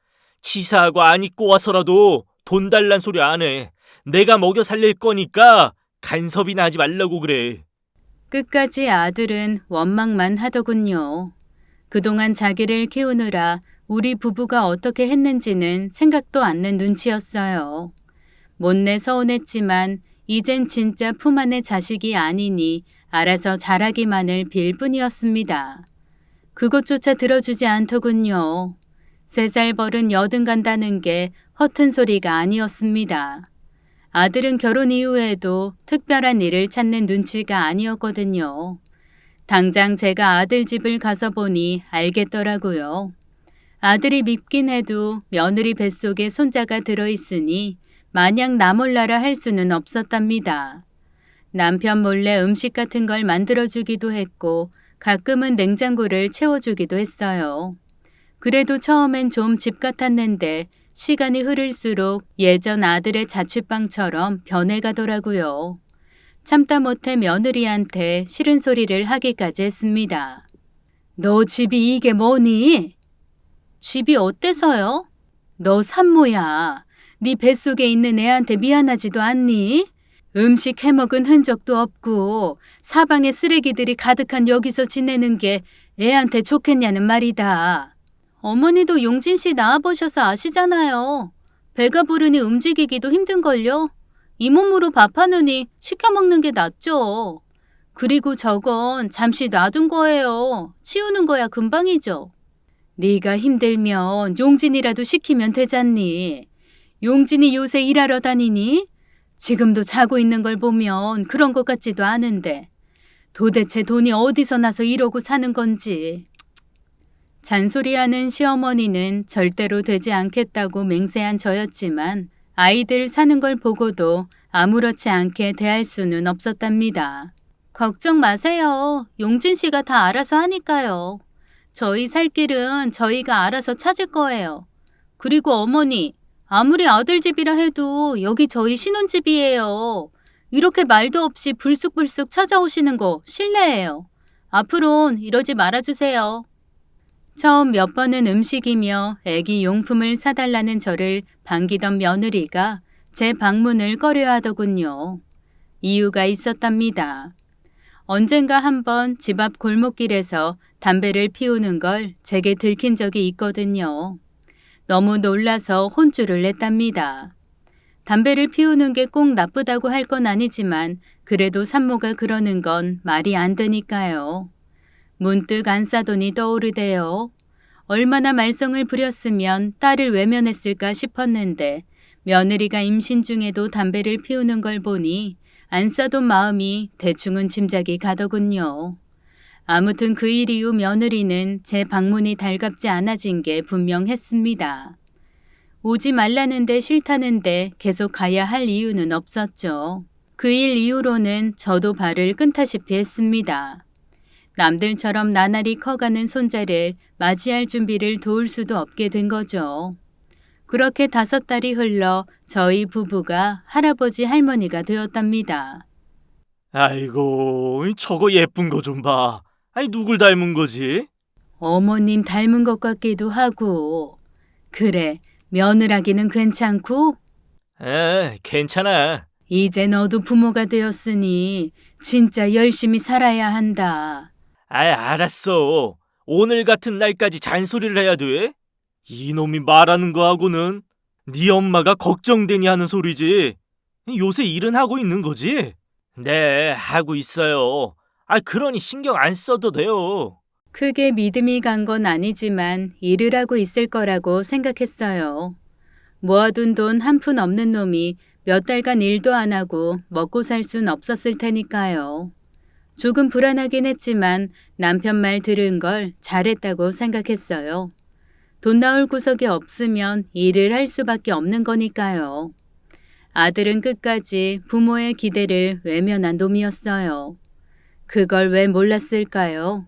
치사하고 안 입고 와서라도 돈 달란 소리 안 해. 내가 먹여 살릴 거니까 간섭이나 하지 말라고 그래. 끝까지 아들은 원망만 하더군요. 그동안 자기를 키우느라 우리 부부가 어떻게 했는지는 생각도 않는 눈치였어요. 못내 서운했지만 이젠 진짜 품 안의 자식이 아니니 알아서 자라기만을 빌 뿐이었습니다. 그것조차 들어주지 않더군요. 3살 버른 여든 간다는 게 허튼 소리가 아니었습니다. 아들은 결혼 이후에도 특별한 일을 찾는 눈치가 아니었거든요. 당장 제가 아들 집을 가서 보니 알겠더라고요. 아들이 밉긴 해도 며느리 뱃속에 손자가 들어있으니 마냥 나 몰라라 할 수는 없었답니다. 남편 몰래 음식 같은 걸 만들어주기도 했고 가끔은 냉장고를 채워주기도 했어요. 그래도 처음엔 좀 집 같았는데 시간이 흐를수록 예전 아들의 자취방처럼 변해가더라고요. 참다 못해 며느리한테 싫은 소리를 하기까지 했습니다. 너 집이 이게 뭐니? 집이 어때서요? 너 산모야. 네 뱃속에 있는 애한테 미안하지도 않니? 음식 해먹은 흔적도 없고 사방에 쓰레기들이 가득한 여기서 지내는 게 애한테 좋겠냐는 말이다. 어머니도 용진 씨 낳아보셔서 아시잖아요. 배가 부르니 움직이기도 힘든걸요. 이 몸으로 밥하느니 시켜 먹는 게 낫죠. 그리고 저건 잠시 놔둔 거예요. 치우는 거야 금방이죠. 네가 힘들면 용진이라도 시키면 되잖니. 용진이 요새 일하러 다니니? 지금도 자고 있는 걸 보면 그런 것 같지도 않은데. 도대체 돈이 어디서 나서 이러고 사는 건지. 잔소리하는 시어머니는 절대로 되지 않겠다고 맹세한 저였지만 아이들 사는 걸 보고도 아무렇지 않게 대할 수는 없었답니다. 걱정 마세요. 용진 씨가 다 알아서 하니까요. 저희 살 길은 저희가 알아서 찾을 거예요. 그리고 어머니, 아무리 아들 집이라 해도 여기 저희 신혼집이에요. 이렇게 말도 없이 불쑥불쑥 찾아오시는 거 실례예요. 앞으론 이러지 말아주세요. 처음 몇 번은 음식이며 애기 용품을 사달라는 저를 반기던 며느리가 제 방문을 꺼려 하더군요. 이유가 있었답니다. 언젠가 한번 집 앞 골목길에서 담배를 피우는 걸 제게 들킨 적이 있거든요. 너무 놀라서 혼쭐을 냈답니다. 담배를 피우는 게 꼭 나쁘다고 할 건 아니지만 그래도 산모가 그러는 건 말이 안 되니까요. 문득 안싸돈이 떠오르대요. 얼마나 말썽을 부렸으면 딸을 외면했을까 싶었는데 며느리가 임신 중에도 담배를 피우는 걸 보니 안싸돈 마음이 대충은 짐작이 가더군요. 아무튼 그 일 이후 며느리는 제 방문이 달갑지 않아진 게 분명했습니다. 오지 말라는데 싫다는데 계속 가야 할 이유는 없었죠. 그 일 이후로는 저도 발을 끈다시피 했습니다. 남들처럼 나날이 커가는 손자를 맞이할 준비를 도울 수도 없게 된 거죠. 그렇게 5달이 흘러 저희 부부가 할아버지 할머니가 되었답니다. 아이고, 저거 예쁜 거 좀 봐. 아니, 누굴 닮은 거지? 어머님 닮은 것 같기도 하고. 그래, 며느라기는 괜찮고? 괜찮아. 이제 너도 부모가 되었으니 진짜 열심히 살아야 한다. 알았어. 오늘 같은 날까지 잔소리를 해야 돼? 이놈이 말하는 거하고는 네 엄마가 걱정되니 하는 소리지. 요새 일은 하고 있는 거지? 네, 하고 있어요. 그러니 신경 안 써도 돼요. 크게 믿음이 간 건 아니지만 일을 하고 있을 거라고 생각했어요. 모아둔 돈 한 푼 없는 놈이 몇 달간 일도 안 하고 먹고 살 순 없었을 테니까요. 조금 불안하긴 했지만 남편 말 들은 걸 잘했다고 생각했어요. 돈 나올 구석이 없으면 일을 할 수밖에 없는 거니까요. 아들은 끝까지 부모의 기대를 외면한 놈이었어요. 그걸 왜 몰랐을까요?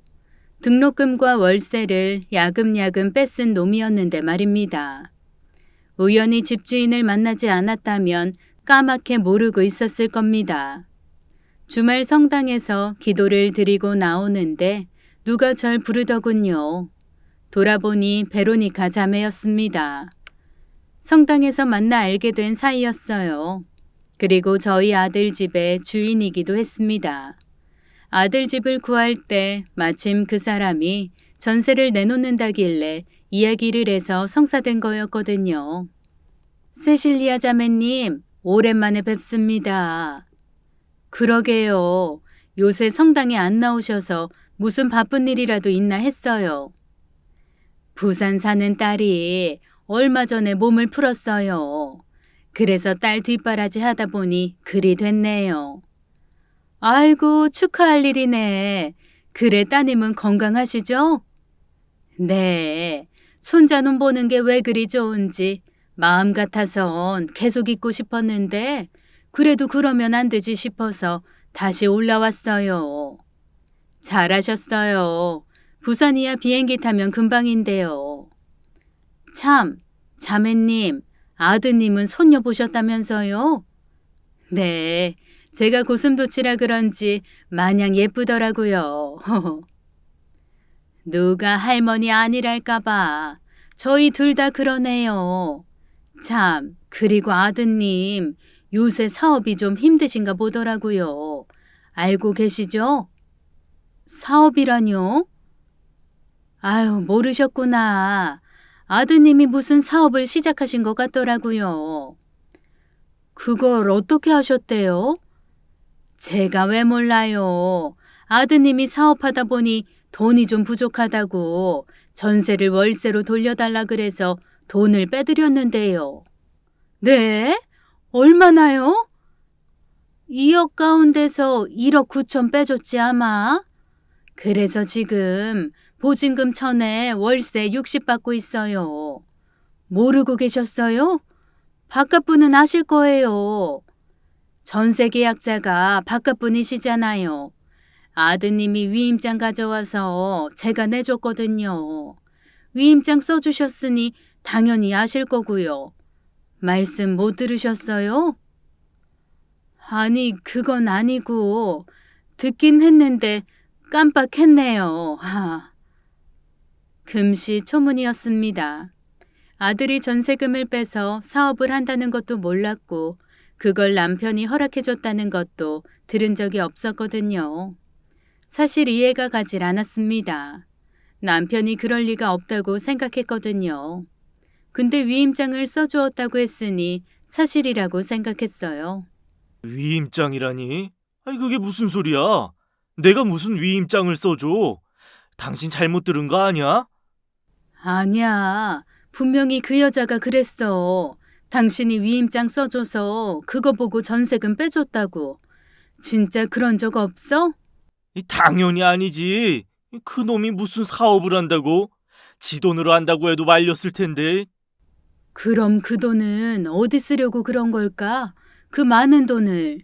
등록금과 월세를 야금야금 뺏은 놈이었는데 말입니다. 우연히 집주인을 만나지 않았다면 까맣게 모르고 있었을 겁니다. 주말 성당에서 기도를 드리고 나오는데 누가 절 부르더군요. 돌아보니 베로니카 자매였습니다. 성당에서 만나 알게 된 사이였어요. 그리고 저희 아들 집의 주인이기도 했습니다. 아들 집을 구할 때 마침 그 사람이 전세를 내놓는다길래 이야기를 해서 성사된 거였거든요. 세실리아 자매님, 오랜만에 뵙습니다. 그러게요. 요새 성당에 안 나오셔서 무슨 바쁜 일이라도 있나 했어요. 부산 사는 딸이 얼마 전에 몸을 풀었어요. 그래서 딸 뒷바라지 하다 보니 그리 됐네요. 아이고, 축하할 일이네. 그래, 따님은 건강하시죠? 네, 손자눈 보는 게 왜 그리 좋은지 마음 같아선 계속 있고 싶었는데 그래도 그러면 안 되지 싶어서 다시 올라왔어요. 잘하셨어요. 부산이야 비행기 타면 금방인데요. 참, 자매님, 아드님은 손녀 보셨다면서요? 네, 제가 고슴도치라 그런지 마냥 예쁘더라고요. 누가 할머니 아니랄까봐 저희 둘 다 그러네요. 참, 그리고 아드님 요새 사업이 좀 힘드신가 보더라고요. 알고 계시죠? 사업이라뇨? 아유, 모르셨구나. 아드님이 무슨 사업을 시작하신 것 같더라고요. 그걸 어떻게 하셨대요? 제가 왜 몰라요. 아드님이 사업하다 보니 돈이 좀 부족하다고 전세를 월세로 돌려달라 그래서 돈을 빼드렸는데요. 네? 얼마나요? 2억 가운데서 1억 9천 빼줬지 아마. 그래서 지금 보증금 1,000에 월세 60 받고 있어요. 모르고 계셨어요? 바깥분은 아실 거예요. 전세 계약자가 바깥분이시잖아요. 아드님이 위임장 가져와서 제가 내줬거든요. 위임장 써주셨으니 당연히 아실 거고요. 말씀 못 들으셨어요? 아니, 그건 아니고 듣긴 했는데 깜빡했네요. 금시 초문이었습니다. 아들이 전세금을 빼서 사업을 한다는 것도 몰랐고 그걸 남편이 허락해줬다는 것도 들은 적이 없었거든요. 사실 이해가 가질 않았습니다. 남편이 그럴 리가 없다고 생각했거든요. 근데 위임장을 써주었다고 했으니 사실이라고 생각했어요. 위임장이라니? 아니 그게 무슨 소리야? 내가 무슨 위임장을 써줘? 당신 잘못 들은 거 아니야? 아니야. 분명히 그 여자가 그랬어. 당신이 위임장 써줘서 그거 보고 전세금 빼줬다고. 진짜 그런 적 없어? 당연히 아니지. 그 놈이 무슨 사업을 한다고? 지 돈으로 한다고 해도 말렸을 텐데. 그럼 그 돈은 어디 쓰려고 그런 걸까? 그 많은 돈을.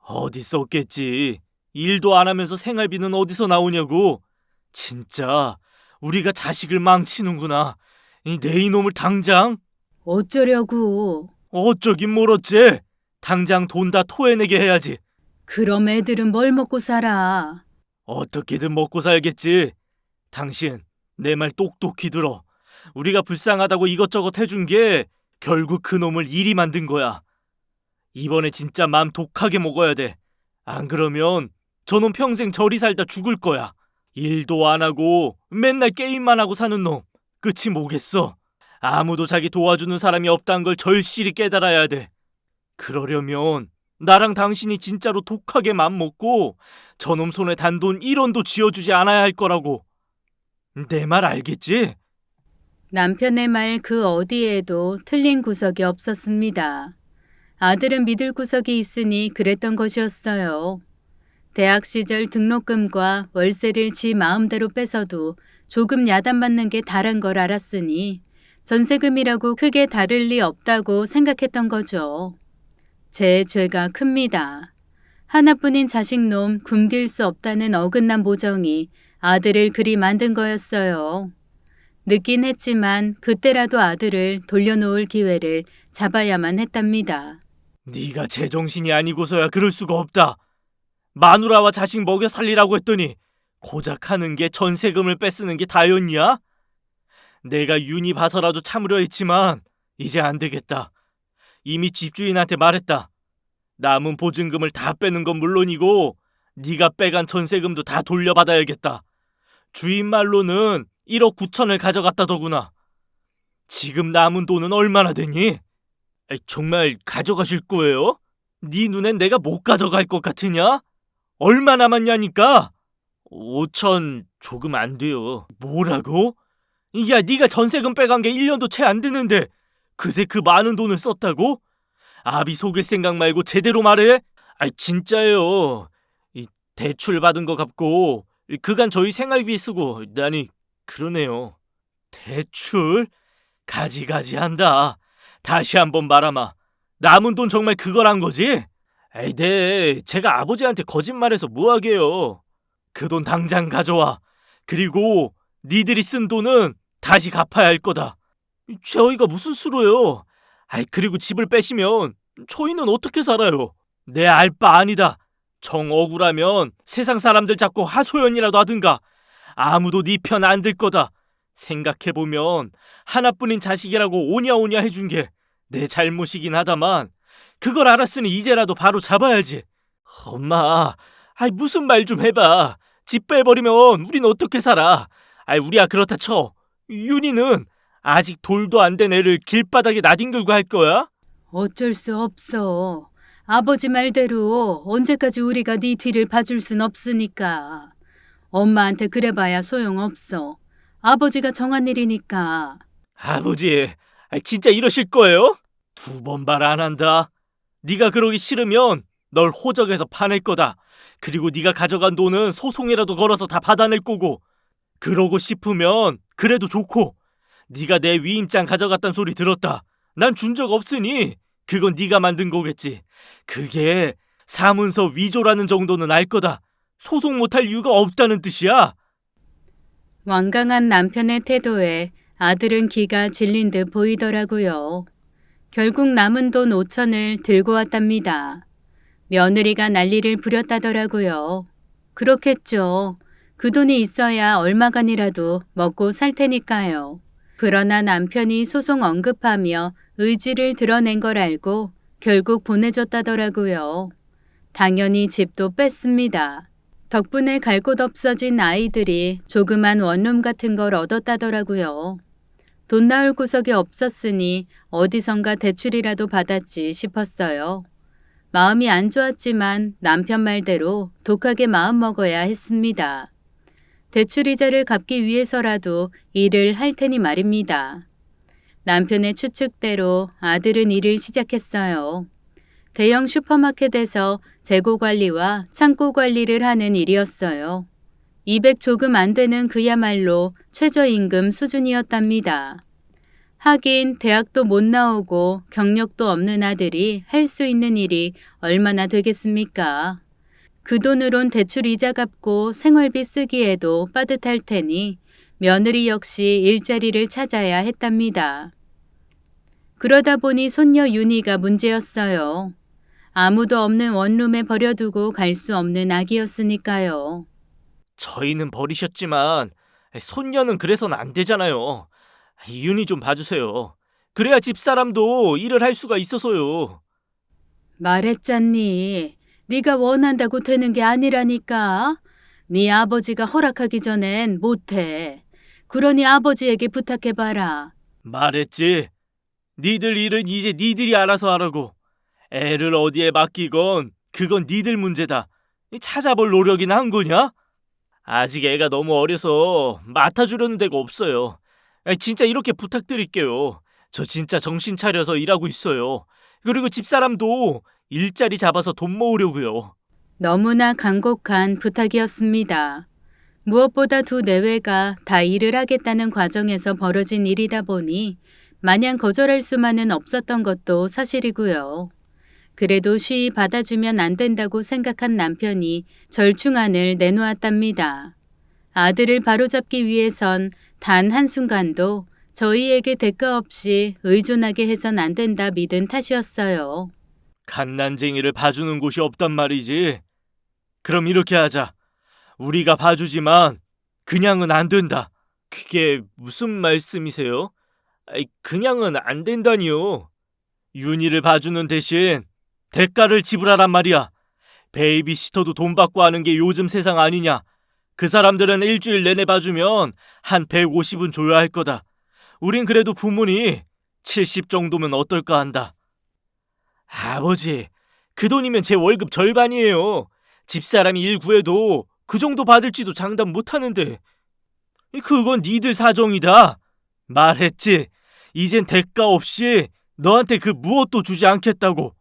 어디 썼겠지. 일도 안 하면서 생활비는 어디서 나오냐고. 진짜 우리가 자식을 망치는구나. 내 이놈을 당장. 어쩌려고. 어쩌긴 뭘 어째. 당장 돈 다 토해내게 해야지. 그럼 애들은 뭘 먹고 살아? 어떻게든 먹고 살겠지. 당신 내 말 똑똑히 들어. 우리가 불쌍하다고 이것저것 해준 게 결국 그 놈을 이리 만든 거야. 이번에 진짜 맘 독하게 먹어야 돼. 안 그러면 저놈 평생 저리 살다 죽을 거야. 일도 안 하고 맨날 게임만 하고 사는 놈. 끝이 뭐겠어. 아무도 자기 도와주는 사람이 없다는 걸 절실히 깨달아야 돼. 그러려면 나랑 당신이 진짜로 독하게 맘먹고 저놈 손에 단돈 1원도 쥐어주지 않아야 할 거라고. 내 말 알겠지? 남편의 말 그 어디에도 틀린 구석이 없었습니다. 아들은 믿을 구석이 있으니 그랬던 것이었어요. 대학 시절 등록금과 월세를 지 마음대로 뺏어도 조금 야단맞는 게 다른 걸 알았으니 전세금이라고 크게 다를 리 없다고 생각했던 거죠. 제 죄가 큽니다. 하나뿐인 자식놈 굶길 수 없다는 어긋난 모정이 아들을 그리 만든 거였어요. 늦긴 했지만 그때라도 아들을 돌려놓을 기회를 잡아야만 했답니다. 네가 제정신이 아니고서야 그럴 수가 없다. 마누라와 자식 먹여 살리라고 했더니 고작 하는 게 전세금을 뺏쓰는 게 다였냐? 내가 윤희 봐서라도 참으려 했지만 이제 안 되겠다. 이미 집주인한테 말했다. 남은 보증금을 다 빼는 건 물론이고 네가 빼간 전세금도 다 돌려받아야겠다. 주인 말로는 1억 9천을 가져갔다더구나. 지금 남은 돈은 얼마나 되니? 정말 가져가실 거예요? 네 눈엔 내가 못 가져갈 것 같으냐? 얼마 남았냐니까? 5천 조금 안 돼요. 뭐라고? 야, 네가 전세금 빼간 게 1년도 채 안 되는데 그새 그 많은 돈을 썼다고? 아비 속일 생각 말고 제대로 말해. 진짜예요. 대출 받은 거 갚고 그간 저희 생활비 쓰고 나니 그러네요. 대출? 가지가지 한다. 다시 한번 말하마. 남은 돈 정말 그거란 거지? 네, 제가 아버지한테 거짓말해서 뭐하게요. 그 돈 당장 가져와. 그리고 니들이 쓴 돈은 다시 갚아야 할 거다. 저희가 무슨 수로요? 그리고 집을 빼시면 저희는 어떻게 살아요? 내 알 바 아니다. 정 억울하면 세상 사람들 잡고 하소연이라도 하든가. 아무도 네 편 안 들 거다. 생각해보면 하나뿐인 자식이라고 오냐오냐 해준 게 내 잘못이긴 하다만 그걸 알았으니 이제라도 바로 잡아야지. 엄마, 무슨 말 좀 해봐. 집 빼버리면 우린 어떻게 살아? 우리야 그렇다 쳐. 윤희는 아직 돌도 안 된 애를 길바닥에 나뒹굴고 할 거야? 어쩔 수 없어. 아버지 말대로 언제까지 우리가 네 뒤를 봐줄 순 없으니까. 엄마한테 그래봐야 소용없어. 아버지가 정한 일이니까. 아버지, 진짜 이러실 거예요? 2번 말 안 한다. 네가 그러기 싫으면 널 호적에서 파낼 거다. 그리고 네가 가져간 돈은 소송이라도 걸어서 다 받아낼 거고. 그러고 싶으면 그래도 좋고. 네가 내 위임장 가져갔단 소리 들었다. 난 준 적 없으니 그건 네가 만든 거겠지. 그게 사문서 위조라는 정도는 알 거다. 소송 못할 이유가 없다는 뜻이야. 완강한 남편의 태도에 아들은 기가 질린 듯 보이더라고요. 결국 남은 돈 5천을 들고 왔답니다. 며느리가 난리를 부렸다더라고요. 그렇겠죠. 그 돈이 있어야 얼마간이라도 먹고 살 테니까요. 그러나 남편이 소송 언급하며 의지를 드러낸 걸 알고 결국 보내줬다더라고요. 당연히 집도 뺐습니다. 덕분에 갈 곳 없어진 아이들이 조그만 원룸 같은 걸 얻었다더라고요. 돈 나올 구석이 없었으니 어디선가 대출이라도 받았지 싶었어요. 마음이 안 좋았지만 남편 말대로 독하게 마음먹어야 했습니다. 대출 이자를 갚기 위해서라도 일을 할 테니 말입니다. 남편의 추측대로 아들은 일을 시작했어요. 대형 슈퍼마켓에서 재고 관리와 창고 관리를 하는 일이었어요. 200 조금 안 되는 그야말로 최저임금 수준이었답니다. 하긴 대학도 못 나오고 경력도 없는 아들이 할 수 있는 일이 얼마나 되겠습니까? 그 돈으론 대출 이자 갚고 생활비 쓰기에도 빠듯할 테니 며느리 역시 일자리를 찾아야 했답니다. 그러다 보니 손녀 윤희가 문제였어요. 아무도 없는 원룸에 버려두고 갈 수 없는 아기였으니까요. 저희는 버리셨지만 손녀는 그래서는 안 되잖아요. 윤희 좀 봐주세요. 그래야 집사람도 일을 할 수가 있어서요. 말했잖니. 네가 원한다고 되는 게 아니라니까. 네 아버지가 허락하기 전엔 못해. 그러니 아버지에게 부탁해봐라. 말했지. 니들 일은 이제 니들이 알아서 하라고. 애를 어디에 맡기건 그건 니들 문제다. 찾아볼 노력이나 한 거냐? 아직 애가 너무 어려서 맡아주려는 데가 없어요. 진짜 이렇게 부탁드릴게요. 저 진짜 정신 차려서 일하고 있어요. 그리고 집사람도 일자리 잡아서 돈 모으려고요. 너무나 간곡한 부탁이었습니다. 무엇보다 두 내외가 다 일을 하겠다는 과정에서 벌어진 일이다 보니 마냥 거절할 수만은 없었던 것도 사실이고요. 그래도 쉬이 받아주면 안 된다고 생각한 남편이 절충안을 내놓았답니다. 아들을 바로잡기 위해선 단 한순간도 저희에게 대가 없이 의존하게 해선 안 된다 믿은 탓이었어요. 갓난쟁이를 봐주는 곳이 없단 말이지. 그럼 이렇게 하자. 우리가 봐주지만 그냥은 안 된다. 그게 무슨 말씀이세요? 그냥은 안 된다니요. 윤희를 봐주는 대신 대가를 지불하란 말이야. 베이비시터도 돈 받고 하는 게 요즘 세상 아니냐. 그 사람들은 일주일 내내 봐주면 한 150은 줘야 할 거다. 우린 그래도 부모니 70 정도면 어떨까 한다. 아버지, 그 돈이면 제 월급 절반이에요. 집사람이 일 구해도 그 정도 받을지도 장담 못하는데. 그건 니들 사정이다. 말했지. 이젠 대가 없이 너한테 그 무엇도 주지 않겠다고.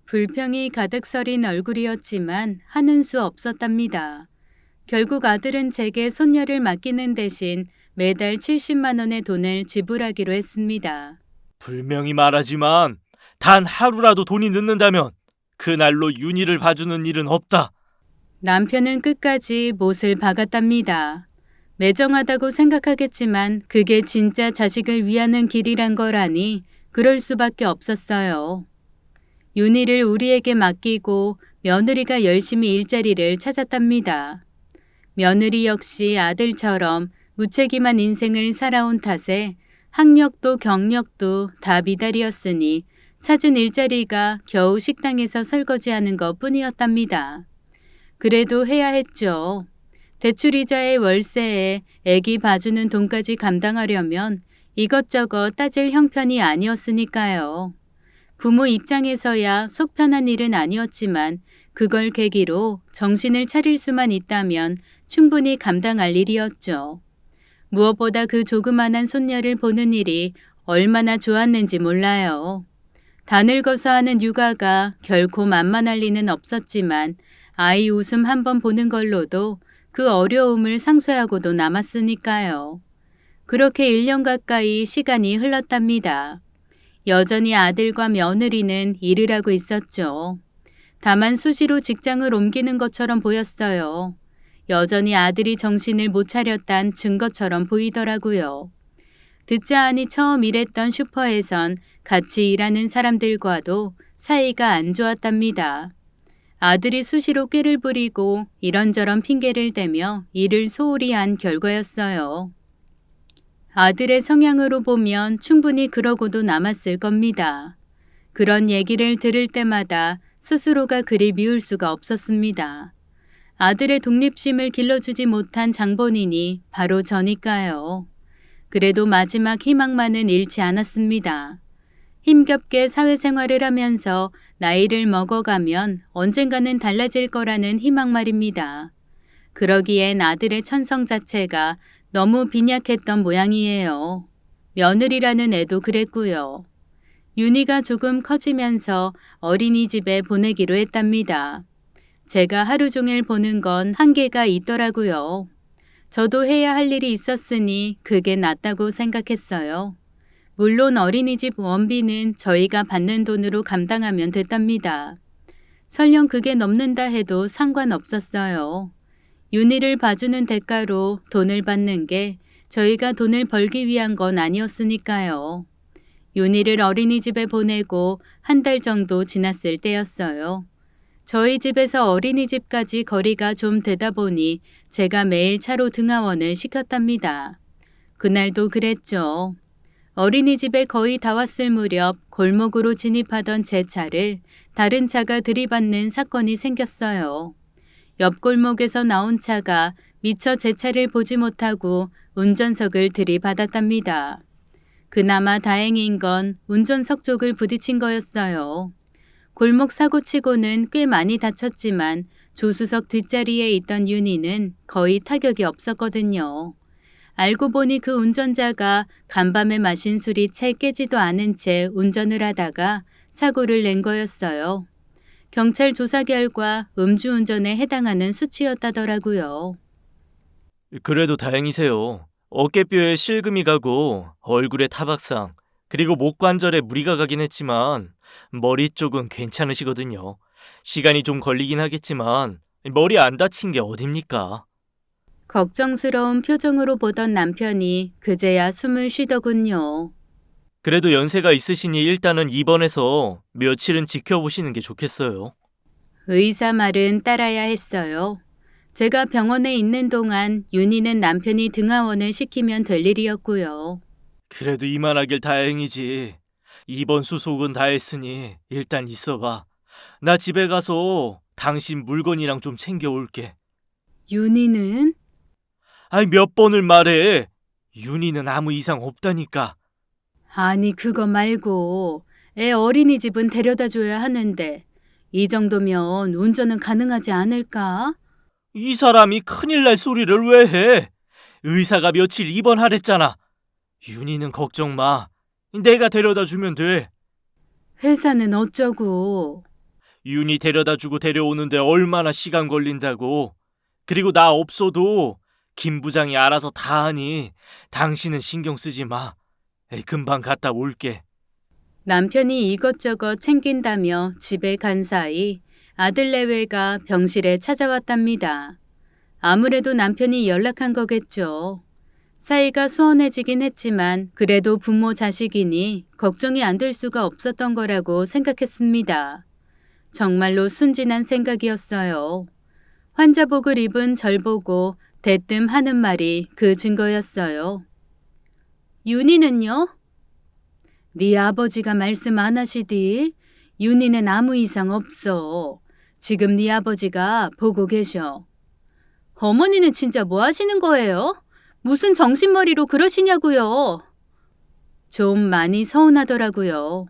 불평이 가득 서린 얼굴이었지만 하는 수 없었답니다. 결국 아들은 제게 손녀를 맡기는 대신 매달 70만 원의 돈을 지불하기로 했습니다. 분명히 말하지만 단 하루라도 돈이 늦는다면 그날로 윤희를 봐주는 일은 없다. 남편은 끝까지 못을 박았답니다. 매정하다고 생각하겠지만 그게 진짜 자식을 위하는 길이란 걸 아니 그럴 수밖에 없었어요. 윤희를 우리에게 맡기고 며느리가 열심히 일자리를 찾았답니다. 며느리 역시 아들처럼 무책임한 인생을 살아온 탓에 학력도 경력도 다 미달이었으니 찾은 일자리가 겨우 식당에서 설거지하는 것 뿐이었답니다. 그래도 해야 했죠. 대출이자에 월세에 애기 봐주는 돈까지 감당하려면 이것저것 따질 형편이 아니었으니까요. 부모 입장에서야 속 편한 일은 아니었지만 그걸 계기로 정신을 차릴 수만 있다면 충분히 감당할 일이었죠. 무엇보다 그 조그만한 손녀를 보는 일이 얼마나 좋았는지 몰라요. 다 늙어서 하는 육아가 결코 만만할 리는 없었지만 아이 웃음 한번 보는 걸로도 그 어려움을 상쇄하고도 남았으니까요. 그렇게 1년 가까이 시간이 흘렀답니다. 여전히 아들과 며느리는 일을 하고 있었죠. 다만 수시로 직장을 옮기는 것처럼 보였어요. 여전히 아들이 정신을 못 차렸단 증거처럼 보이더라고요. 듣자 하니 처음 일했던 슈퍼에선 같이 일하는 사람들과도 사이가 안 좋았답니다. 아들이 수시로 꾀를 부리고 이런저런 핑계를 대며 일을 소홀히 한 결과였어요. 아들의 성향으로 보면 충분히 그러고도 남았을 겁니다. 그런 얘기를 들을 때마다 스스로가 그리 미울 수가 없었습니다. 아들의 독립심을 길러주지 못한 장본인이 바로 저니까요. 그래도 마지막 희망만은 잃지 않았습니다. 힘겹게 사회생활을 하면서 나이를 먹어가면 언젠가는 달라질 거라는 희망 말입니다. 그러기엔 아들의 천성 자체가 너무 빈약했던 모양이에요. 며느리라는 애도 그랬고요. 윤희가 조금 커지면서 어린이집에 보내기로 했답니다. 제가 하루 종일 보는 건 한계가 있더라고요. 저도 해야 할 일이 있었으니 그게 낫다고 생각했어요. 물론 어린이집 원비는 저희가 받는 돈으로 감당하면 됐답니다. 설령 그게 넘는다 해도 상관없었어요. 윤희를 봐주는 대가로 돈을 받는 게 저희가 돈을 벌기 위한 건 아니었으니까요. 윤희를 어린이집에 보내고 한 달 정도 지났을 때였어요. 저희 집에서 어린이집까지 거리가 좀 되다 보니 제가 매일 차로 등하원을 시켰답니다. 그날도 그랬죠. 어린이집에 거의 다 왔을 무렵 골목으로 진입하던 제 차를 다른 차가 들이받는 사건이 생겼어요. 옆 골목에서 나온 차가 미처 제 차를 보지 못하고 운전석을 들이받았답니다. 그나마 다행인 건 운전석 쪽을 부딪힌 거였어요. 골목 사고치고는 꽤 많이 다쳤지만 조수석 뒷자리에 있던 윤희는 거의 타격이 없었거든요. 알고 보니 그 운전자가 간밤에 마신 술이 채 깨지도 않은 채 운전을 하다가 사고를 낸 거였어요. 경찰 조사 결과 음주운전에 해당하는 수치였다더라고요. 그래도 다행이세요. 어깨뼈에 실금이 가고 얼굴에 타박상, 그리고 목 관절에 무리가 가긴 했지만 머리 쪽은 괜찮으시거든요. 시간이 좀 걸리긴 하겠지만 머리 안 다친 게 어딥니까? 걱정스러운 표정으로 보던 남편이 그제야 숨을 쉬더군요. 그래도 연세가 있으시니 일단은 입원해서 며칠은 지켜보시는 게 좋겠어요. 의사 말은 따라야 했어요. 제가 병원에 있는 동안 윤희는 남편이 등하원을 시키면 될 일이었고요. 그래도 이만하길 다행이지. 입원 수속은 다 했으니 일단 있어봐. 나 집에 가서 당신 물건이랑 좀 챙겨올게. 윤희는? 아니 몇 번을 말해. 윤희는 아무 이상 없다니까. 아니 그거 말고 애 어린이집은 데려다 줘야 하는데 이 정도면 운전은 가능하지 않을까? 이 사람이 큰일 날 소리를 왜 해? 의사가 며칠 입원하랬잖아. 윤희는 걱정 마. 내가 데려다 주면 돼. 회사는 어쩌고? 윤희 데려다 주고 데려오는데 얼마나 시간 걸린다고. 그리고 나 없어도 김 부장이 알아서 다 하니 당신은 신경 쓰지 마. 금방 갔다 올게. 남편이 이것저것 챙긴다며 집에 간 사이 아들 내외가 병실에 찾아왔답니다. 아무래도 남편이 연락한 거겠죠. 사이가 소원해지긴 했지만 그래도 부모 자식이니 걱정이 안 될 수가 없었던 거라고 생각했습니다. 정말로 순진한 생각이었어요. 환자복을 입은 절 보고 대뜸 하는 말이 그 증거였어요. 윤희는요? 네 아버지가 말씀 안 하시디? 윤희는 아무 이상 없어. 지금 네 아버지가 보고 계셔. 어머니는 진짜 뭐 하시는 거예요? 무슨 정신머리로 그러시냐고요. 좀 많이 서운하더라고요.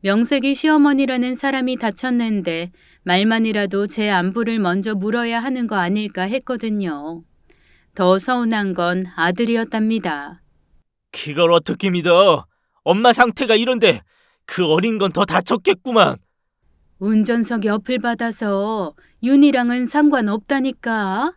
명색이 시어머니라는 사람이 다쳤는데 말만이라도 제 안부를 먼저 물어야 하는 거 아닐까 했거든요. 더 서운한 건 아들이었답니다. 그걸 어떻게 믿어? 엄마 상태가 이런데 그 어린 건 더 다쳤겠구만. 운전석 옆을 받아서 윤희랑은 상관없다니까.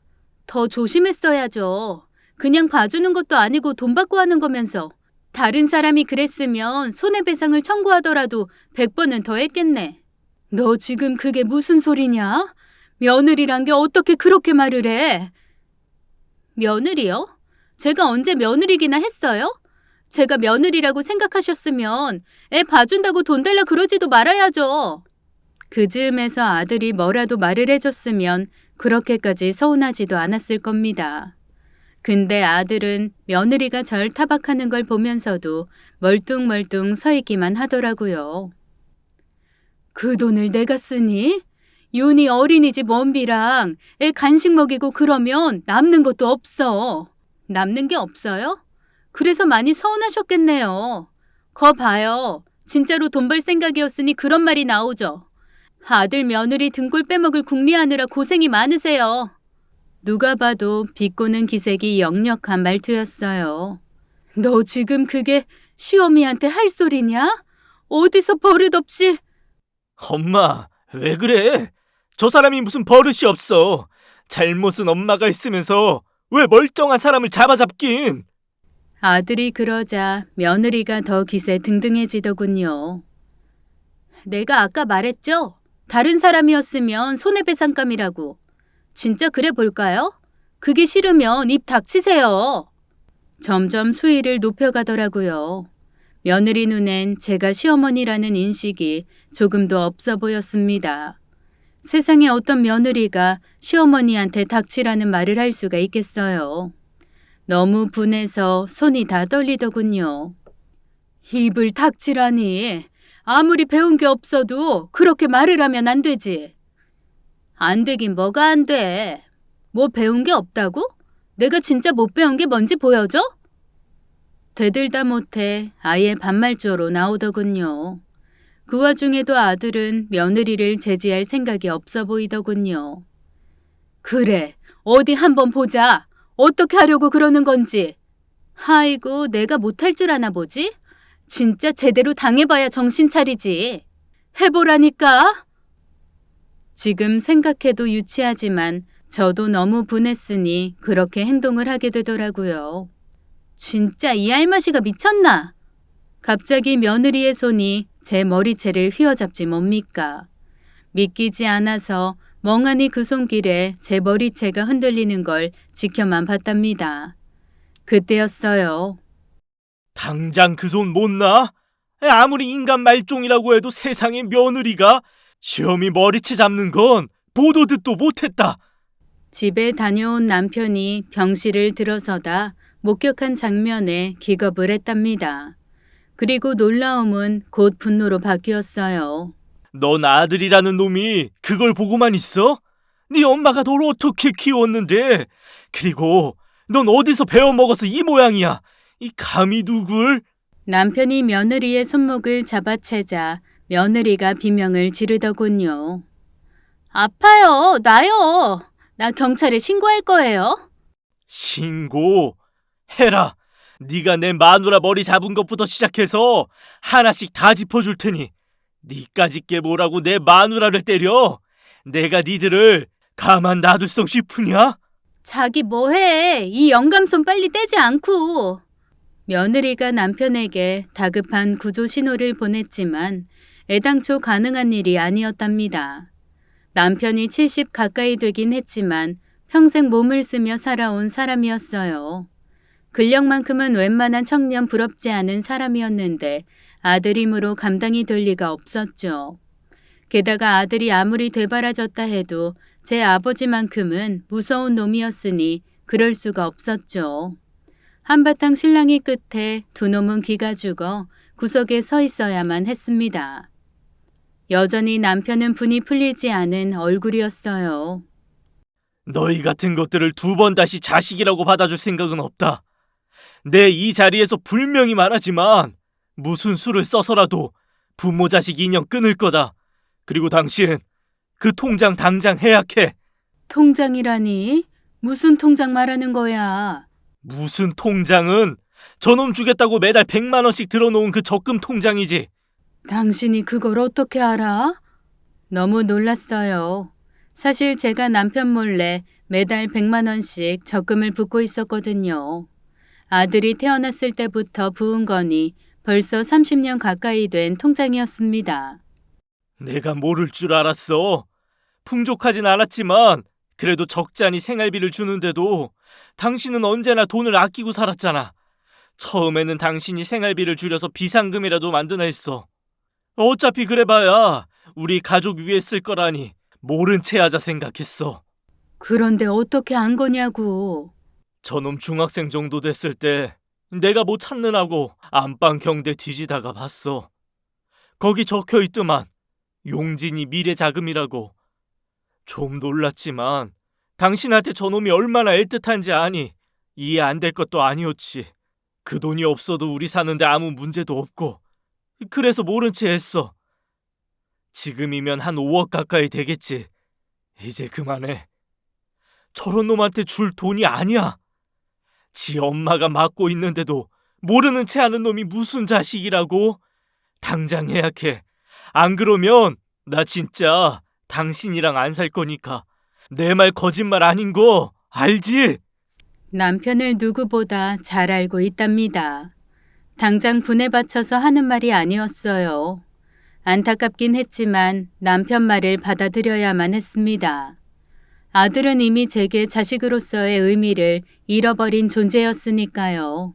더 조심했어야죠. 그냥 봐주는 것도 아니고 돈 받고 하는 거면서. 다른 사람이 그랬으면 손해배상을 청구하더라도 100번은 더 했겠네. 너 지금 그게 무슨 소리냐? 며느리란 게 어떻게 그렇게 말을 해? 며느리요? 제가 언제 며느리기나 했어요? 제가 며느리라고 생각하셨으면 애 봐준다고 돈 달라 그러지도 말아야죠. 그 즈음에서 아들이 뭐라도 말을 해줬으면 그렇게까지 서운하지도 않았을 겁니다. 근데 아들은 며느리가 절 타박하는 걸 보면서도 멀뚱멀뚱 서 있기만 하더라고요. 그 돈을 내가 쓰니? 윤희 어린이집 원비랑 애 간식 먹이고 그러면 남는 것도 없어. 남는 게 없어요? 그래서 많이 서운하셨겠네요. 거 봐요. 진짜로 돈 벌 생각이었으니 그런 말이 나오죠. 아들 며느리 등골 빼먹을 궁리하느라 고생이 많으세요. 누가 봐도 비꼬는 기색이 역력한 말투였어요. 너 지금 그게 시어미한테 할 소리냐? 어디서 버릇없이... 엄마, 왜 그래? 저 사람이 무슨 버릇이 없어. 잘못은 엄마가 했으면서 왜 멀쩡한 사람을 잡아잡긴? 아들이 그러자 며느리가 더 기세 등등해지더군요. 내가 아까 말했죠? 다른 사람이었으면 손해배상감이라고. 진짜 그래 볼까요? 그게 싫으면 입 닥치세요. 점점 수위를 높여가더라고요. 며느리 눈엔 제가 시어머니라는 인식이 조금도 없어 보였습니다. 세상에 어떤 며느리가 시어머니한테 닥치라는 말을 할 수가 있겠어요. 너무 분해서 손이 다 떨리더군요. 입을 닥치라니. 아무리 배운 게 없어도 그렇게 말을 하면 안 되지. 안 되긴 뭐가 안 돼. 뭐 배운 게 없다고? 내가 진짜 못 배운 게 뭔지 보여줘? 되들다 못해 아예 반말조로 나오더군요. 그 와중에도 아들은 며느리를 제지할 생각이 없어 보이더군요. 그래, 어디 한번 보자. 어떻게 하려고 그러는 건지. 아이고, 내가 못할 줄 아나 보지? 진짜 제대로 당해봐야 정신 차리지. 해보라니까. 지금 생각해도 유치하지만 저도 너무 분했으니 그렇게 행동을 하게 되더라고요. 진짜 이 알마시가 미쳤나? 갑자기 며느리의 손이 제 머리채를 휘어잡지 뭡니까? 믿기지 않아서 멍하니 그 손길에 제 머리채가 흔들리는 걸 지켜만 봤답니다. 그때였어요. 당장 그 손 못 놔? 아무리 인간 말종이라고 해도 세상에 며느리가 시어미 머리채 잡는 건 보도 듣도 못했다. 집에 다녀온 남편이 병실을 들어서다 목격한 장면에 기겁을 했답니다. 그리고 놀라움은 곧 분노로 바뀌었어요. 넌 아들이라는 놈이 그걸 보고만 있어? 네 엄마가 널 어떻게 키웠는데? 그리고 넌 어디서 배워먹어서 이 모양이야? 이 감히 누굴? 남편이 며느리의 손목을 잡아채자 며느리가 비명을 지르더군요. 아파요, 나요. 나 경찰에 신고할 거예요. 신고? 해라. 네가 내 마누라 머리 잡은 것부터 시작해서 하나씩 다 짚어줄 테니 네까짓 게 뭐라고 내 마누라를 때려? 내가 니들을 가만 놔둘 성 싶으냐? 자기 뭐해? 이 영감손 빨리 떼지 않고. 며느리가 남편에게 다급한 구조 신호를 보냈지만 애당초 가능한 일이 아니었답니다. 남편이 70 가까이 되긴 했지만 평생 몸을 쓰며 살아온 사람이었어요. 근력만큼은 웬만한 청년 부럽지 않은 사람이었는데 아들 힘으로 감당이 될 리가 없었죠. 게다가 아들이 아무리 되바라졌다 해도 제 아버지만큼은 무서운 놈이었으니 그럴 수가 없었죠. 한바탕 실랑이 끝에 두 놈은 기가 죽어 구석에 서 있어야만 했습니다. 여전히 남편은 분이 풀리지 않은 얼굴이었어요. 너희 같은 것들을 두 번 다시 자식이라고 받아줄 생각은 없다. 내 이 자리에서 분명히 말하지만 무슨 수를 써서라도 부모 자식 인연 끊을 거다. 그리고 당신 그 통장 당장 해약해. 통장이라니? 무슨 통장 말하는 거야? 무슨 통장은 저놈 주겠다고 매달 100만 원씩 들어놓은 그 적금 통장이지. 당신이 그걸 어떻게 알아? 너무 놀랐어요. 사실 제가 남편 몰래 매달 100만 원씩 적금을 붓고 있었거든요. 아들이 태어났을 때부터 부은 거니 벌써 30년 가까이 된 통장이었습니다. 내가 모를 줄 알았어. 풍족하진 않았지만 그래도 적잖이 생활비를 주는데도 당신은 언제나 돈을 아끼고 살았잖아. 처음에는 당신이 생활비를 줄여서 비상금이라도 만드나 했어. 어차피 그래봐야 우리 가족 위에 쓸 거라니 모른 채 하자 생각했어. 그런데 어떻게 안 거냐고. 저놈 중학생 정도 됐을 때 내가 뭐 찾느라고 안방 경대 뒤지다가 봤어. 거기 적혀 있더만 용진이 미래 자금이라고. 좀 놀랐지만 당신한테 저놈이 얼마나 애틋한지 아니. 이해 안 될 것도 아니었지. 그 돈이 없어도 우리 사는데 아무 문제도 없고. 그래서 모른 체 했어. 지금이면 한 5억 가까이 되겠지. 이제 그만해. 저런 놈한테 줄 돈이 아니야. 지 엄마가 맡고 있는데도 모르는 체 하는 놈이 무슨 자식이라고? 당장 예약해. 안 그러면 나 진짜 당신이랑 안 살 거니까. 내 말 거짓말 아닌 거 알지? 남편을 누구보다 잘 알고 있답니다. 당장 분에 받쳐서 하는 말이 아니었어요. 안타깝긴 했지만 남편 말을 받아들여야만 했습니다. 아들은 이미 제게 자식으로서의 의미를 잃어버린 존재였으니까요.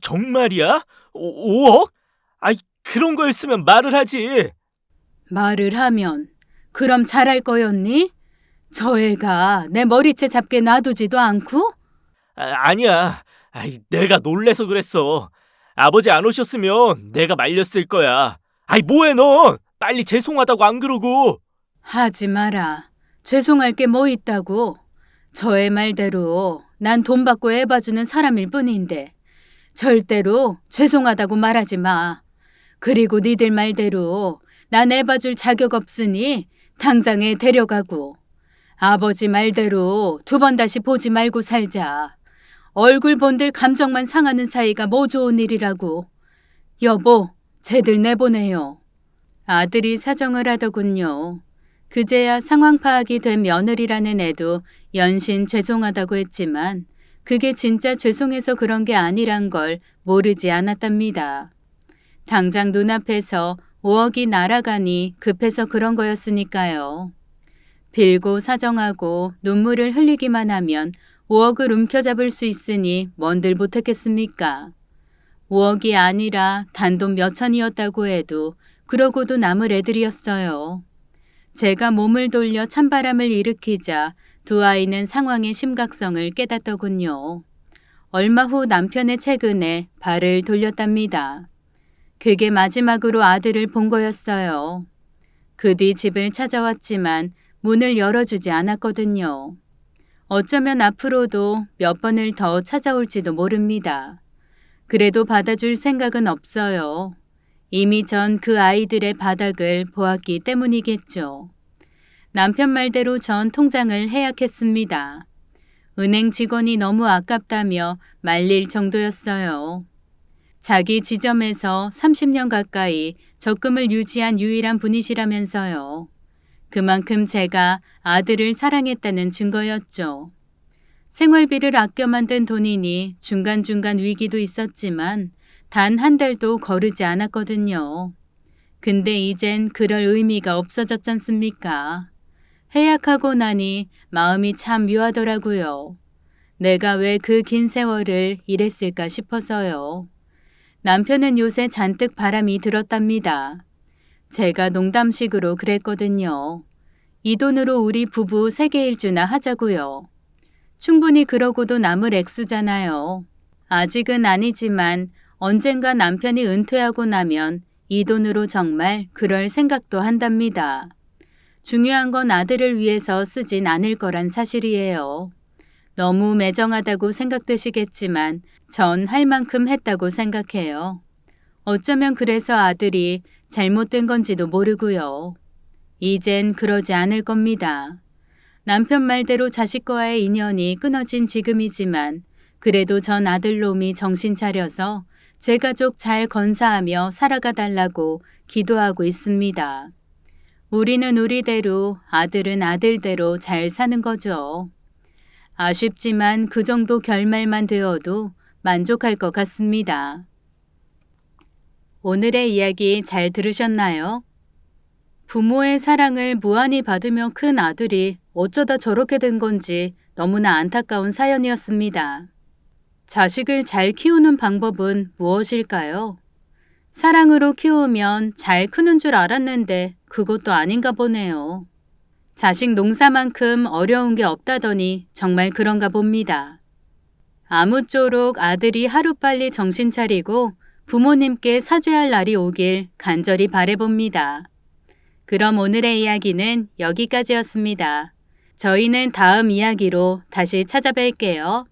정말이야? 5억? 아이, 그런 거였으면 말을 하지. 말을 하면 그럼 잘할 거였니? 저 애가 내 머리채 잡게 놔두지도 않고? 아니야. 아이, 내가 놀래서 그랬어. 아버지 안 오셨으면 내가 말렸을 거야. 아이, 뭐해 넌? 빨리 죄송하다고 안 그러고. 하지 마라. 죄송할 게 뭐 있다고. 저의 말대로 난 돈 받고 애 봐주는 사람일 뿐인데 절대로 죄송하다고 말하지 마. 그리고 니들 말대로 난 애 봐줄 자격 없으니 당장 애 데려가고 아버지 말대로 두 번 다시 보지 말고 살자. 얼굴 본들 감정만 상하는 사이가 뭐 좋은 일이라고. 여보, 쟤들 내보내요. 아들이 사정을 하더군요. 그제야 상황 파악이 된 며느리라는 애도 연신 죄송하다고 했지만 그게 진짜 죄송해서 그런 게 아니란 걸 모르지 않았답니다. 당장 눈앞에서 5억이 날아가니 급해서 그런 거였으니까요. 빌고 사정하고 눈물을 흘리기만 하면 5억을 움켜잡을 수 있으니 뭔들 못했겠습니까? 5억이 아니라 단돈 몇천이었다고 해도 그러고도 남을 애들이었어요. 제가 몸을 돌려 찬바람을 일으키자 두 아이는 상황의 심각성을 깨닫더군요. 얼마 후 남편의 최근에 발을 돌렸답니다. 그게 마지막으로 아들을 본 거였어요. 그 뒤 집을 찾아왔지만 문을 열어주지 않았거든요. 어쩌면 앞으로도 몇 번을 더 찾아올지도 모릅니다. 그래도 받아줄 생각은 없어요. 이미 전 그 아이들의 바닥을 보았기 때문이겠죠. 남편 말대로 전 통장을 해약했습니다. 은행 직원이 너무 아깝다며 말릴 정도였어요. 자기 지점에서 30년 가까이 적금을 유지한 유일한 분이시라면서요. 그만큼 제가 아들을 사랑했다는 증거였죠. 생활비를 아껴 만든 돈이니 중간중간 위기도 있었지만 단 한 달도 거르지 않았거든요. 근데 이젠 그럴 의미가 없어졌잖습니까? 해약하고 나니 마음이 참 묘하더라고요. 내가 왜 그 긴 세월을 일했을까 싶어서요. 남편은 요새 잔뜩 바람이 들었답니다. 제가 농담식으로 그랬거든요. 이 돈으로 우리 부부 세계 일주나 하자고요. 충분히 그러고도 남을 액수잖아요. 아직은 아니지만 언젠가 남편이 은퇴하고 나면 이 돈으로 정말 그럴 생각도 한답니다. 중요한 건 아들을 위해서 쓰진 않을 거란 사실이에요. 너무 매정하다고 생각되시겠지만 전 할 만큼 했다고 생각해요. 어쩌면 그래서 아들이 잘못된 건지도 모르고요. 이젠 그러지 않을 겁니다. 남편 말대로 자식과의 인연이 끊어진 지금이지만 그래도 전 아들놈이 정신 차려서 제 가족 잘 건사하며 살아가 달라고 기도하고 있습니다. 우리는 우리대로 아들은 아들대로 잘 사는 거죠. 아쉽지만 그 정도 결말만 되어도 만족할 것 같습니다. 오늘의 이야기 잘 들으셨나요? 부모의 사랑을 무한히 받으며 큰 아들이 어쩌다 저렇게 된 건지 너무나 안타까운 사연이었습니다. 자식을 잘 키우는 방법은 무엇일까요? 사랑으로 키우면 잘 크는 줄 알았는데 그것도 아닌가 보네요. 자식 농사만큼 어려운 게 없다더니 정말 그런가 봅니다. 아무쪼록 아들이 하루빨리 정신 차리고 부모님께 사죄할 날이 오길 간절히 바라봅니다. 그럼 오늘의 이야기는 여기까지였습니다. 저희는 다음 이야기로 다시 찾아뵐게요.